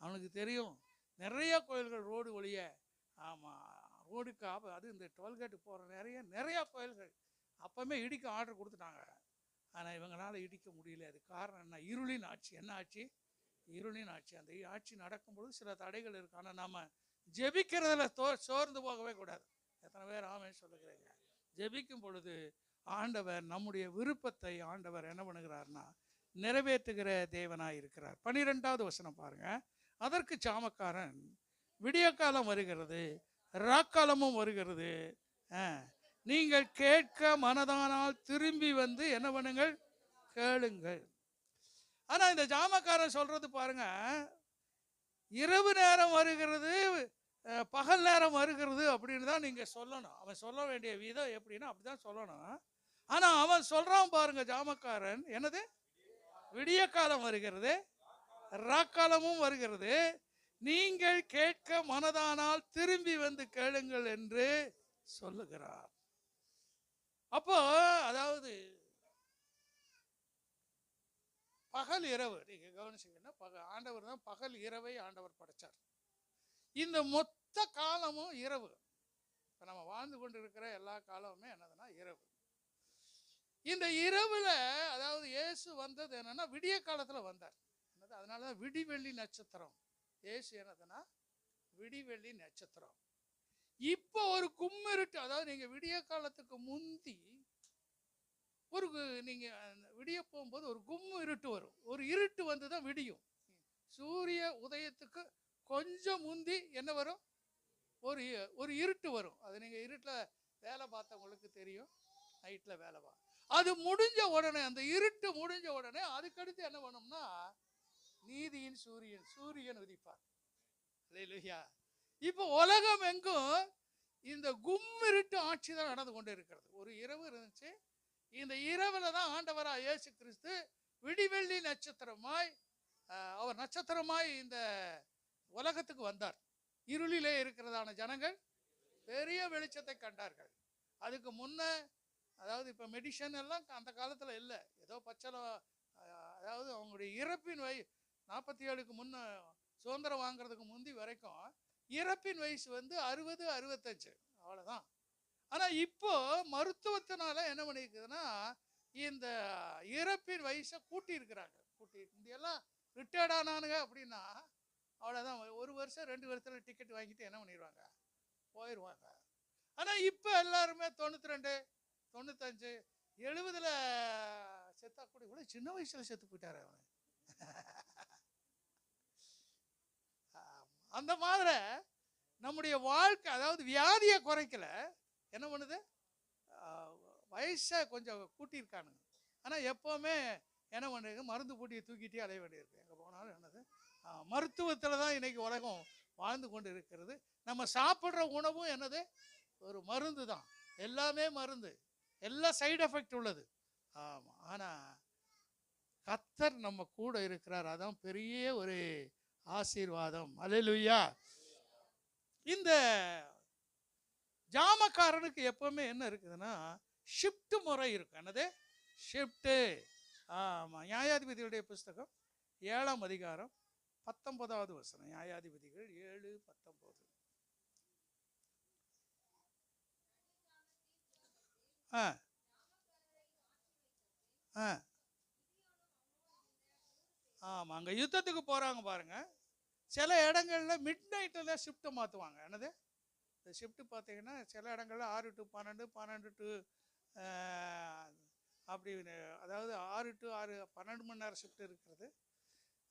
அவனுக்கு தெரியும் நிறைய கோயில்கள் ரோடு வழிய, ஆமாம் ரோடுக்கு அது இந்த டோல்கேட்டு போகிற நிறைய கோயில்கள் அப்போவுமே இடிக்க ஆர்டர் கொடுத்துட்டாங்க. ஆனால் இவங்களால இடிக்க முடியல. அது காரணம் என்ன? இருளின் ஆட்சி. என்ன ஆட்சி? இருளின் ஆட்சி. அந்த ஆட்சி நடக்கும்பொழுது சில தடைகள் இருக்கு. ஆனால் நம்ம ஜெபிக்கிறதுல சோர்ந்து போகவே கூடாது. எத்தனை பேர் ஆமென் சொல்லுகிறீங்க? ஜெபிக்கும் பொழுது ஆண்டவர் நம்முடைய விருப்பத்தை ஆண்டவர் என்ன பண்ணுகிறார்னா நிறைவேற்றுகிற தேவனாய் இருக்கிறார். 12வது வசனம் பாருங்க. அதற்கு சாமக்காரன், விடிய காலம் வருகிறது, ராக்காலமும் வருகிறது, நீங்கள் கேட்க மனதானால் திரும்பி வந்து என்ன பண்ணுங்கள்? கேளுங்கள். ஆனா இந்த ஜாமக்காரன் சொல்றது பாருங்க, இரவு நேரம் வருகிறது, பகல் நேரம் வருகிறது அப்படின்னு தான் நீங்கள் சொல்லணும். அவன் சொல்ல வேண்டிய விதம் எப்படின்னா அப்படி தான் சொல்லணும். ஆனால் அவன் சொல்கிறான் பாருங்க ஜாமக்காரன், என்னது விடிய காலம் வருகிறது, ராக்காலமும் வருகிறது, நீங்கள் கேட்க மனதானால் திரும்பி வந்து கேளுங்கள் என்று சொல்லுகிறார். அப்போ அதாவது பகல் இரவு நீங்க கவனிச்சீங்கன்னா ஆண்டவர் தான் பகல் இரவை ஆண்டவர் படைச்சார். இந்த மொத்த காலமும் இரவு. இப்போ நம்ம வாழ்ந்து கொண்டு இருக்கிற எல்லா காலமுமே என்னதுன்னா இரவு. இந்த இரவுல அதாவது இயேசு வந்தது என்னன்னா விடிய காலத்துல வந்தார். அதனாலதான் விடிவெள்ளி நட்சத்திரம். இயேசு என்னதுன்னா விடிவெள்ளி நட்சத்திரம். இப்போ ஒரு கும்மிருட்டு, அதாவது நீங்க விடிய காலத்துக்கு முந்தி ஒரு நீங்க விடிய போகும்போது ஒரு கும்மு இருட்டு வரும். ஒரு இருட்டு வந்து தான் விடியும். சூரிய உதயத்துக்கு கொஞ்சம் முந்தி என்ன வரும்? ஒரு ஒரு இருட்டு வரும். அது நீங்க இருட்டில் வேலை பார்த்தவங்களுக்கு தெரியும். நைட்டில் வேலை அது முடிஞ்ச உடனே, அந்த இருட்டு முடிஞ்ச உடனே அதுக்கடுத்து என்ன பண்ணோம்னா நீதியின் சூரியன் உதிப்பார். அல்லேலூயா. இப்போ உலகம் எங்கும் இந்த கும்மிருட்டு ஆட்சி தான் நடந்து கொண்டு இருக்கிறது. ஒரு இரவு இருந்துச்சு. இந்த இரவுல தான் ஆண்டவராக இயேசு கிறிஸ்து விடிவெள்ளி நட்சத்திரமாய் அவர் நட்சத்திரமாய் இந்த உலகத்துக்கு வந்தார். இருளிலே இருக்கிறதான ஜனங்கள் பெரிய வெளிச்சத்தை கண்டார்கள். அதுக்கு முன்ன அதாவது இப்போ மெடிசன் எல்லாம் அந்த காலத்தில் இல்லை. ஏதோ பச்சளம், அதாவது அவங்களுடைய இறப்பின் 47க்கு முன்ன சுதந்திரம் வாங்குறதுக்கு முந்தி வரைக்கும் இறப்பின் வயசு 60, 65 அவ்வளோதான். ஆனால் இப்போ மருத்துவத்தினால என்ன பண்ணியிருக்குதுன்னா இந்த இறப்பின் வயசை கூட்டி இருக்கிறாங்க. முந்தியெல்லாம் ரிட்டையர்ட் ஆனானுங்க அப்படின்னா அவ்வளோதான், 1 வருஷம் 2 வருஷத்தில் டிக்கெட் வாங்கிட்டு என்ன பண்ணிடுவாங்க, போயிடுவாங்க. ஆனால் இப்போ எல்லாருமே 92, 95, 70 செத்தா கூட இவ்வளோ சின்ன வயசில் செத்து போயிட்டாரு அவனு. அந்த மாதிரி நம்முடைய வாழ்க்கை, அதாவது வியாதியை குறைக்கல, என்ன பண்ணுது, வயசை கொஞ்சம் கூட்டியிருக்கானுங்க. ஆனால் எப்போவுமே என்ன பண்ணுறது, மருந்து போட்டியை தூக்கிட்டே அலைய வேண்டியிருக்கு. எங்கே போனாலும் என்னது மருத்துவத்தில் தான் இன்றைக்கி உலகம் வாழ்ந்து கொண்டு இருக்கிறது. நம்ம சாப்பிட்ற உணவும் என்னது ஒரு மருந்து தான். எல்லாமே மருந்து, எல்லாம் சைடு எஃபெக்ட் உள்ளது. ஆமாம். ஆனால் கர்த்தர் நம்ம கூட இருக்கிறார். அதான் பெரிய ஒரு ஆசீர்வாதம். அல்லேலூயா. இந்த ஜாமக்காரனுக்கு எப்பவுமே என்ன இருக்குதுன்னா ஷிஃப்ட் முறை இருக்கு. என்னது ஷிஃப்ட்டு? ஆமாம். நியாயாதிபதிகளுடைய புஸ்தகம் 7ஆம் அதிகாரம் 19வது வசனம். நியாயாதிபதிகள் 7:19. ஆமாம். அங்கே யுத்தத்துக்கு போகிறாங்க பாருங்க. சில இடங்களில் மிட் நைட்டில் ஷிஃப்ட்டை மாற்றுவாங்க. என்னது இந்த ஷிஃப்ட்டு பார்த்தீங்கன்னா சில இடங்களில் 6 to 12, 12 to அப்படி, அதாவது 6 to 6, 12 மணி நேரம் ஷிஃப்ட் இருக்கிறது.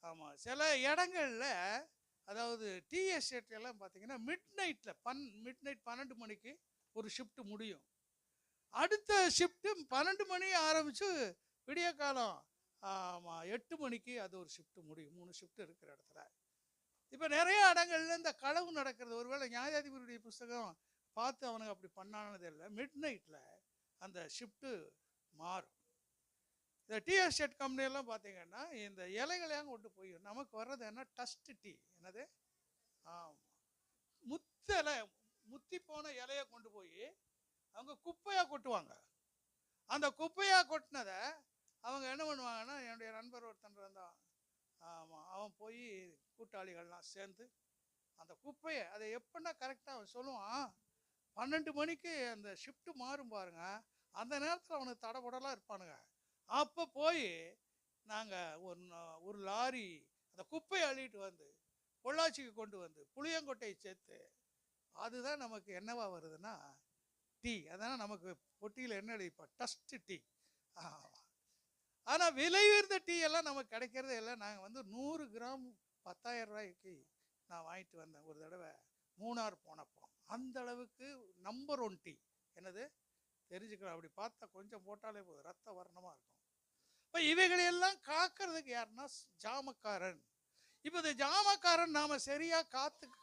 ஆமாம். சில இடங்களில் அதாவது டீ எஸ்டேட்லாம் பார்த்தீங்கன்னா மிட் நைட் 12 மணிக்கு ஒரு ஷிஃப்ட்டு முடியும். அடுத்த ஷிஃப்ட்டு 12 மணி ஆரம்பித்து விடிய காலம் 8 மணிக்கு அது ஒரு ஷிஃப்ட்டு முடியும். 3 ஷிஃப்ட் இருக்கிற இடத்துல இப்போ நிறைய இடங்கள்ல இந்த களவு நடக்கிறது. ஒருவேளை நியாயாதிபதியுடைய புஸ்தகம் பார்த்து அவனுக்கு அப்படி பண்ணானது இல்லை. மிட் நைட்டில் அந்த ஷிஃப்ட்டு மாறும். இந்த டீ எஸ்டேட் கம்பெனியெல்லாம் பார்த்தீங்கன்னா இந்த இலைகளையும் கொண்டு போய் நமக்கு வர்றது என்ன, டஸ்ட் டீ. என்னது? ஆமாம். முத்தி போன இலையை கொண்டு போய் அவங்க குப்பையாக கொட்டுவாங்க. அந்த குப்பையாக கொட்டினதை அவங்க என்ன பண்ணுவாங்கன்னா, என்னுடைய நண்பர் ஒருத்தன் இருந்தான். ஆமாம். அவன் போய் கூட்டாளிகள்லாம் சேர்ந்து அந்த குப்பையை, அதை எப்படின்னா கரெக்டாக அவன் சொல்லுவான், 12 மணிக்கு அந்த ஷிஃப்ட்டு மாறும் பாருங்க, அந்த நேரத்தில் அவனுக்கு தடபடலாம் இருப்பானுங்க. அப்போ போய் நாங்கள் ஒரு லாரி அந்த குப்பையை அள்ளிட்டு வந்து பொள்ளாச்சிக்கு கொண்டு வந்து புளியங்கொட்டையை சேர்த்து, அதுதான் நமக்கு என்னவா வருதுன்னா டீ. அதனால் நமக்கு பொட்டியில் என்ன எழுதிப்போம், டஸ்ட் டீ. ஆனால் விலை உயர்ந்த டீ எல்லாம் நமக்கு கிடைக்கிறதே இல்லை. நாங்கள் 100 கிராம் 10,000 ரூபாய்க்கு நான் வாங்கிட்டு வந்தேன் ஒரு தடவை மூணார் போனப்போ. அந்த அளவுக்கு நம்பர் 1 டீ. என்னது தெரிஞ்சுக்கலாம். அப்படி பார்த்தா கொஞ்சம் போட்டாலே போதும், ரத்த வர்ணமாக இருக்கும். இப்போ இவைகளையெல்லாம் காக்கிறதுக்கு யாருன்னா ஜாமக்காரன். இப்போ இந்த ஜாமக்காரன் நாம சரியா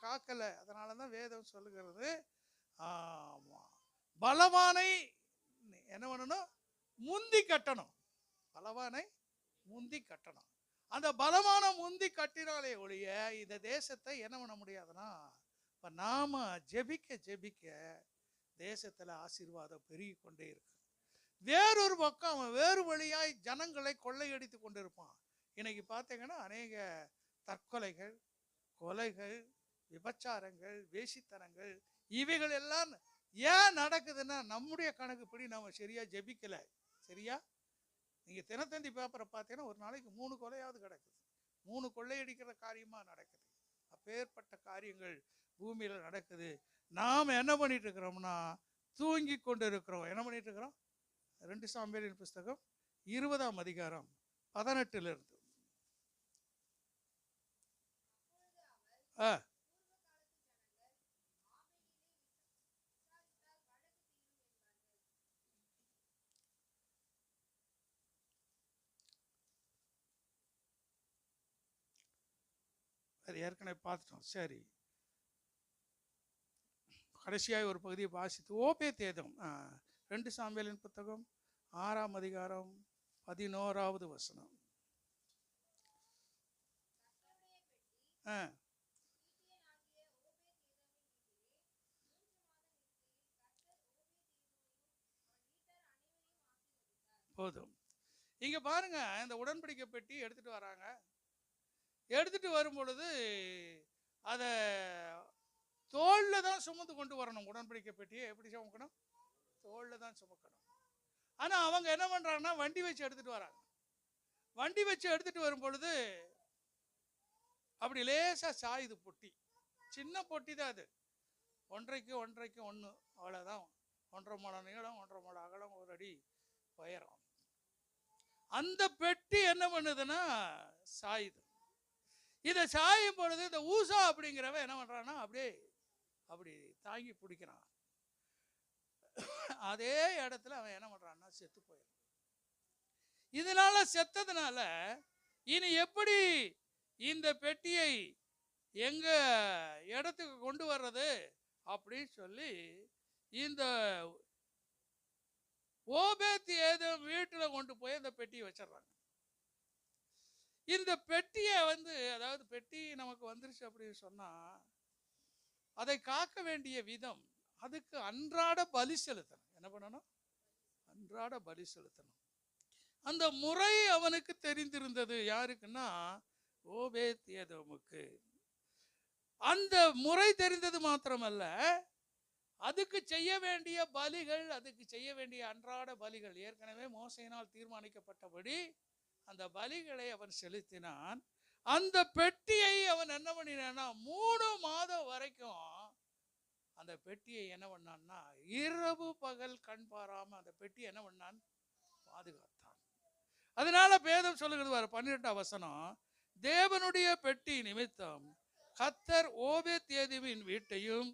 காக்கல. அதனால தான் வேதம் சொல்லுகிறது, ஆமா, பலவானை என்ன பண்ணணும்? முந்தி கட்டணும். பலவானை முந்தி கட்டணும். அந்த பலமான முந்தி கட்டினாலே ஒழிய இந்த தேசத்தை என்ன பண்ண முடியாதுன்னா, இப்போ நாம ஜெபிக்க ஜெபிக்க தேசத்தில் ஆசீர்வாதம் பெருகி கொண்டே இருக்கு. வேறொரு பக்கம் அவன் வேறு வழியாய் ஜனங்களை கொள்ளையடித்து கொண்டிருப்பான். இன்னைக்கு பார்த்தீங்கன்னா அநேக தற்கொலைகள், கொலைகள், விபச்சாரங்கள், வேசித்தனங்கள், இவைகள் எல்லாம் ஏன் நடக்குதுன்னா நம்முடைய கணக்குப்படி நம்ம சரியா ஜெபிக்கல. சரியா? நீங்க தினத்தந்தி பேப்பரை பார்த்தீங்கன்னா ஒரு நாளைக்கு 3 கொலையாவது கிடக்குது. 3 கொள்ளையடிக்கிற காரியமா நடக்குது. அப்பேற்பட்ட காரியங்கள் பூமியில நடக்குது. நாம் என்ன பண்ணிட்டு இருக்கிறோம்னா தூங்கி கொண்டு இருக்கிறோம். என்ன பண்ணிட்டு இருக்கிறோம்? 2 சாமுவேலின் புஸ்தகம் 20ஆம் அதிகாரம் 18 இருந்து. அது ஏற்கனவே பார்த்துட்டோம். சரி, கடைசியாக ஒரு பகுதியை வாசித்து ஓபேத்ஏதோம் 2 சாமுவேலின் புத்தகம் 6ஆம் அதிகாரம் 11வது வசனம். போதும். இங்க பாருங்க, இந்த உடன்படிக்கை பெட்டி எடுத்துட்டு வராங்க. எடுத்துட்டு வரும் பொழுது அதை தோல்ல தான் சுமந்து கொண்டு வரணும். உடன்படிக்கை பெட்டியை எப்படி சுமக்கணும்? தோல்ல தான் சுமக்கணும். ஆனா அவங்க என்ன பண்றாங்கன்னா வண்டி வச்சு எடுத்துட்டு வராங்க. வண்டி வச்சு எடுத்துட்டு வரும் பொழுது அப்படி லேசா சாயுது பொட்டி. சின்ன பொட்டி தான் அது. 1.5 1 அவ்வளவுதான். 1.5 முழம் நீளம், 1.5 முழம் அகலம், 1 அடி உயரம். அந்த பெட்டி என்ன பண்ணுதுன்னா சாயுது. இதை சாயும் பொழுது இந்த ஊசா அப்படிங்கிறவன் என்ன பண்றான்னா அப்படியே அப்படி தாங்கி பிடிக்கிறான். அதே இடத்துல அவன் என்ன பண்றான்னா செத்து போயிடும். இதனால செத்ததுனால இனி எப்படி இந்த பெட்டியை எங்க இடத்துக்கு கொண்டு வர்றது அப்படின்னு சொல்லி இந்த ஓபேத்ஏதோம் வீட்டில் கொண்டு போய் அந்த பெட்டியை வச்சிடறாங்க. இந்த பெட்டியை அதாவது பெட்டி நமக்கு வந்துருச்சு அப்படின்னு சொன்னா அதை காக்க வேண்டிய விதம், அதுக்கு அன்றாட பலி செலுத்தணும். என்ன பண்ணணும்? அன்றாட பலி செலுத்தணும். அந்த முறை அவனுக்கு தெரிந்திருந்தது. யாருக்குன்னா ஓபேத்ஏதோமுக்கு. அந்த முறை தெரிந்தது மாத்திரமல்ல, அதுக்கு செய்ய வேண்டிய பலிகள், அதுக்கு செய்ய வேண்டிய அன்றாட பலிகள் ஏற்கனவே மோசையினால் தீர்மானிக்கப்பட்டபடி அந்த பலிகளை அவன் செலுத்தினான். அந்த பெட்டியை அவன் என்ன பண்ணினான்னா 3 மாதம் வரைக்கும் அந்த பெட்டியை என்ன பண்ணான்னா இரவு பகல் கண் பாராம அந்த பெட்டி என்ன பண்ணான்? பாதுகாத்தான். அதனால வேதம் சொல்லுகிறது பாரு, 12ஆம் வசனம், தேவனுடைய பெட்டி நிமித்தம் கர்த்தர் ஓபேத்ஏதோமின் வீட்டையும்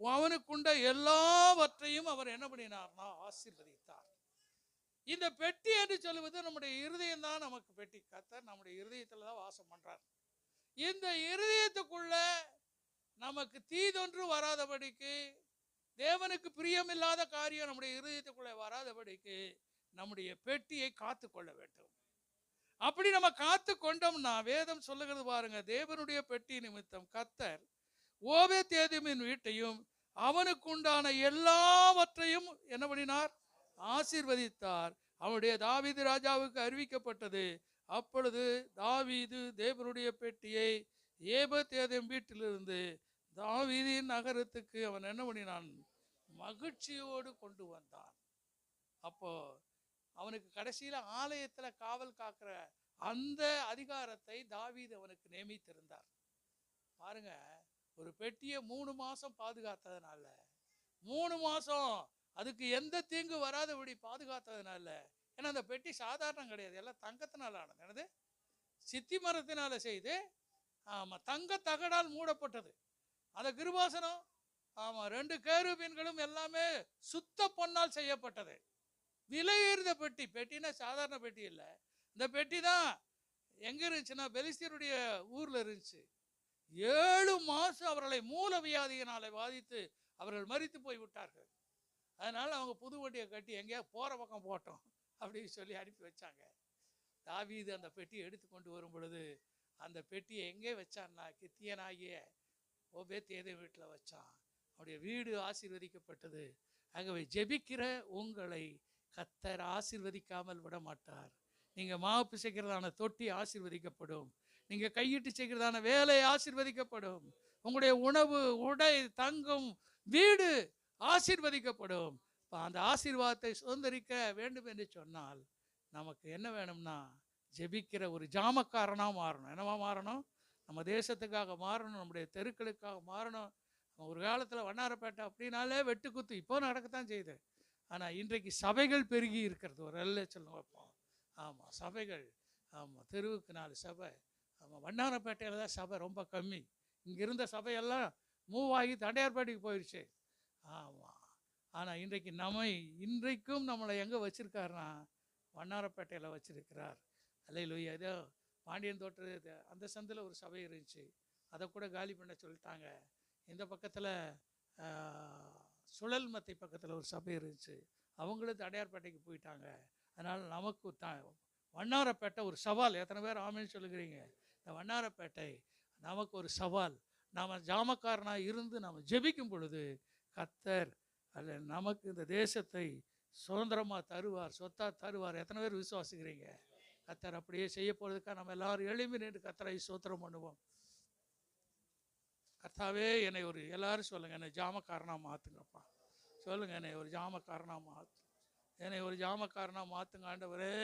அவனுக்குண்ட எல்லாவற்றையும் அவர் என்ன பண்ணினார்னா ஆசீர்வதித்தார். இந்த பெட்டி என்று சொல்லுவது நம்முடைய இருதயம் தான். நமக்கு பெட்டி. கர்த்தர் நம்முடைய இருதயத்துல தான் வாசம் பண்றார். இந்த இருதயத்துக்குள்ள நமக்கு தீதொன்று வராதபடிக்கு, தேவனுக்கு பிரியமில்லாத காரியம் நம்முடைய இருதயத்துக்குள்ள வராதபடிக்கு நம்முடைய பெட்டியை காத்து கொள்ள வேண்டும். அப்படி நம்ம காத்து கொண்டோம்னா வேதம் சொல்லுகிறது பாருங்க, தேவனுடைய பெட்டி நிமித்தம் கர்த்தர் ஓபேத்ஏதோமின் வீட்டையும் அவனுக்கு உண்டான எல்லாவற்றையும் என்ன பண்ணினார்? ஆசீர்வதித்தார். அவனுடைய தாவீது ராஜாவுக்கு அறிவிக்கப்பட்டது. அப்பொழுது தாவீது தேவனுடைய பெட்டியை ஓபேத்ஏதோம் வீட்டிலிருந்து தாவீதின் நகரத்துக்கு அவன் என்ன பண்ணினான்? மகிழ்ச்சியோடு கொண்டு வந்தான். அப்போ அவனுக்கு கடைசியில ஆலயத்துல காவல் காக்கிற அந்த அதிகாரத்தை தாவீது அவனுக்கு நியமித்திருந்தார். பாருங்க, ஒரு பெட்டியை 3 மாசம் பாதுகாத்ததுனால, 3 மாசம் அதுக்கு எந்த தீங்கு வராதபடி பாதுகாத்ததுனால, ஏன்னா அந்த பெட்டி சாதாரணம் கிடையாது, எல்லாம் தங்கத்தினால ஆனது. என்னது? சித்தி மரத்தினால செய்து, ஆமா, தங்க தகடால் மூடப்பட்டது. அந்த கிருபாசனம், ஆமா, 2 கேருபீன்களும் எல்லாமே சுத்த பொன்னால் செய்யப்பட்டது. விலையேறிய பெட்டி. பெட்டினா சாதாரண பெட்டி இல்லை. இந்த பெட்டி தான் எங்கே இருந்துச்சுன்னா பெலிஸ்தியருடைய ஊரில் இருந்துச்சு. 7 மாதம் அவர்களை மூல வியாதியினாலே பாதித்து அவர்கள் மரித்து போய் விட்டார்கள். அதனால் அவங்க புது வண்டியை கட்டி எங்கேயா போகிற பக்கம் போட்டோம் அப்படின்னு சொல்லி அனுப்பி வச்சாங்க. தாவீது அந்த பெட்டியை எடுத்து கொண்டு வரும் பொழுது அந்த பெட்டியை எங்கே வச்சான்னா கித்தியனாகிய ஓபேத்ஏதோம் வீட்டில் வச்சான். அவருடைய வீடு ஆசீர்வதிக்கப்பட்டது. ஆகவே ஜெபிக்கிற உங்களை கர்த்தர் ஆசீர்வதிக்காமல் விட மாட்டார். நீங்கள் மாவு பிசைக்கிறதான தொட்டி ஆசீர்வதிக்கப்படும். நீங்கள் கையிட்டு செய்கிறதான வேலை ஆசீர்வதிக்கப்படும். உங்களுடைய உணவு, உடை, தங்கும், வீடு ஆசீர்வதிக்கப்படும். அந்த ஆசீர்வாதத்தை சுதந்திரிக்க வேண்டும் என்று சொன்னால் நமக்கு என்ன வேணும்னா ஜெபிக்கிற ஒரு ஜாமக்காரனாக மாறணும். என்னவா மாறணும்? நம்ம தேசத்துக்காக மாறணும், நம்முடைய தெருக்களுக்காக மாறணும். ஒரு காலத்தில் வண்ணாரப்பேட்டை அப்படின்னாலே வெட்டுக்குத்து இப்போ நடக்கத்தான் செய்யுது. ஆனால் இன்றைக்கு சபைகள் பெருகி இருக்கிறது. ஒரு எல்லைச்சல் வைப்போம். ஆமாம், சபைகள். ஆமாம், தெருவுக்கு 4 சபை. ஆமாம், வண்ணாரப்பேட்டையில் தான் சபை ரொம்ப கம்மி. இங்கே இருந்த சபையெல்லாம் மூவ் ஆகி தண்டையார்பேட்டைக்கு போயிடுச்சு. ஆமாம், ஆனால் இன்றைக்கும் நம்மளை எங்கே வச்சுருக்காருன்னா வண்ணாரப்பேட்டையில் வச்சுருக்கிறார். அல்லேலூயா. ஏதோ பாண்டியன் தோட்டத்து அந்த சந்தில் ஒரு சபை இருந்துச்சு, அதை கூட காலி பண்ண சொல்லிட்டாங்க. இந்த பக்கத்தில் சுழல்மத்தை பக்கத்தில் ஒரு சபை இருந்துச்சு, அவங்களும் தடையார்பேட்டைக்கு போயிட்டாங்க. அதனால் நமக்கு வண்ணாரப்பேட்டை ஒரு சவால். எத்தனை பேர் ஆமேன்னு சொல்லுகிறீங்க? இந்த வண்ணாரப்பேட்டை நமக்கு ஒரு சவால். நாம் ஜாமக்காரனாக இருந்து நாம் ஜெபிக்கும் பொழுது கர்த்தர் அல்ல நமக்கு இந்த தேசத்தை சுதந்திரமாக தருவார், சொத்தாக தருவார். எத்தனை பேர் விசுவாசிக்கிறீங்க? கர்த்தர் அப்படியே செய்ய போகிறதுக்காக நம்ம எல்லாரும் எழும்பி நின்று கர்த்தரை ஸ்தோத்திரம் பண்ணுவோம். கர்த்தாவே, என்னை எல்லாரும் சொல்லுங்கள், என்னை ஜாமக்காரனாக மாற்றுங்கப்பா. சொல்லுங்கள், என்னை ஒரு ஜாமக்காரனாக மாற்று, என்னை ஒரு ஜாமக்காரனாக மாற்றுங்க ஆண்டவரே.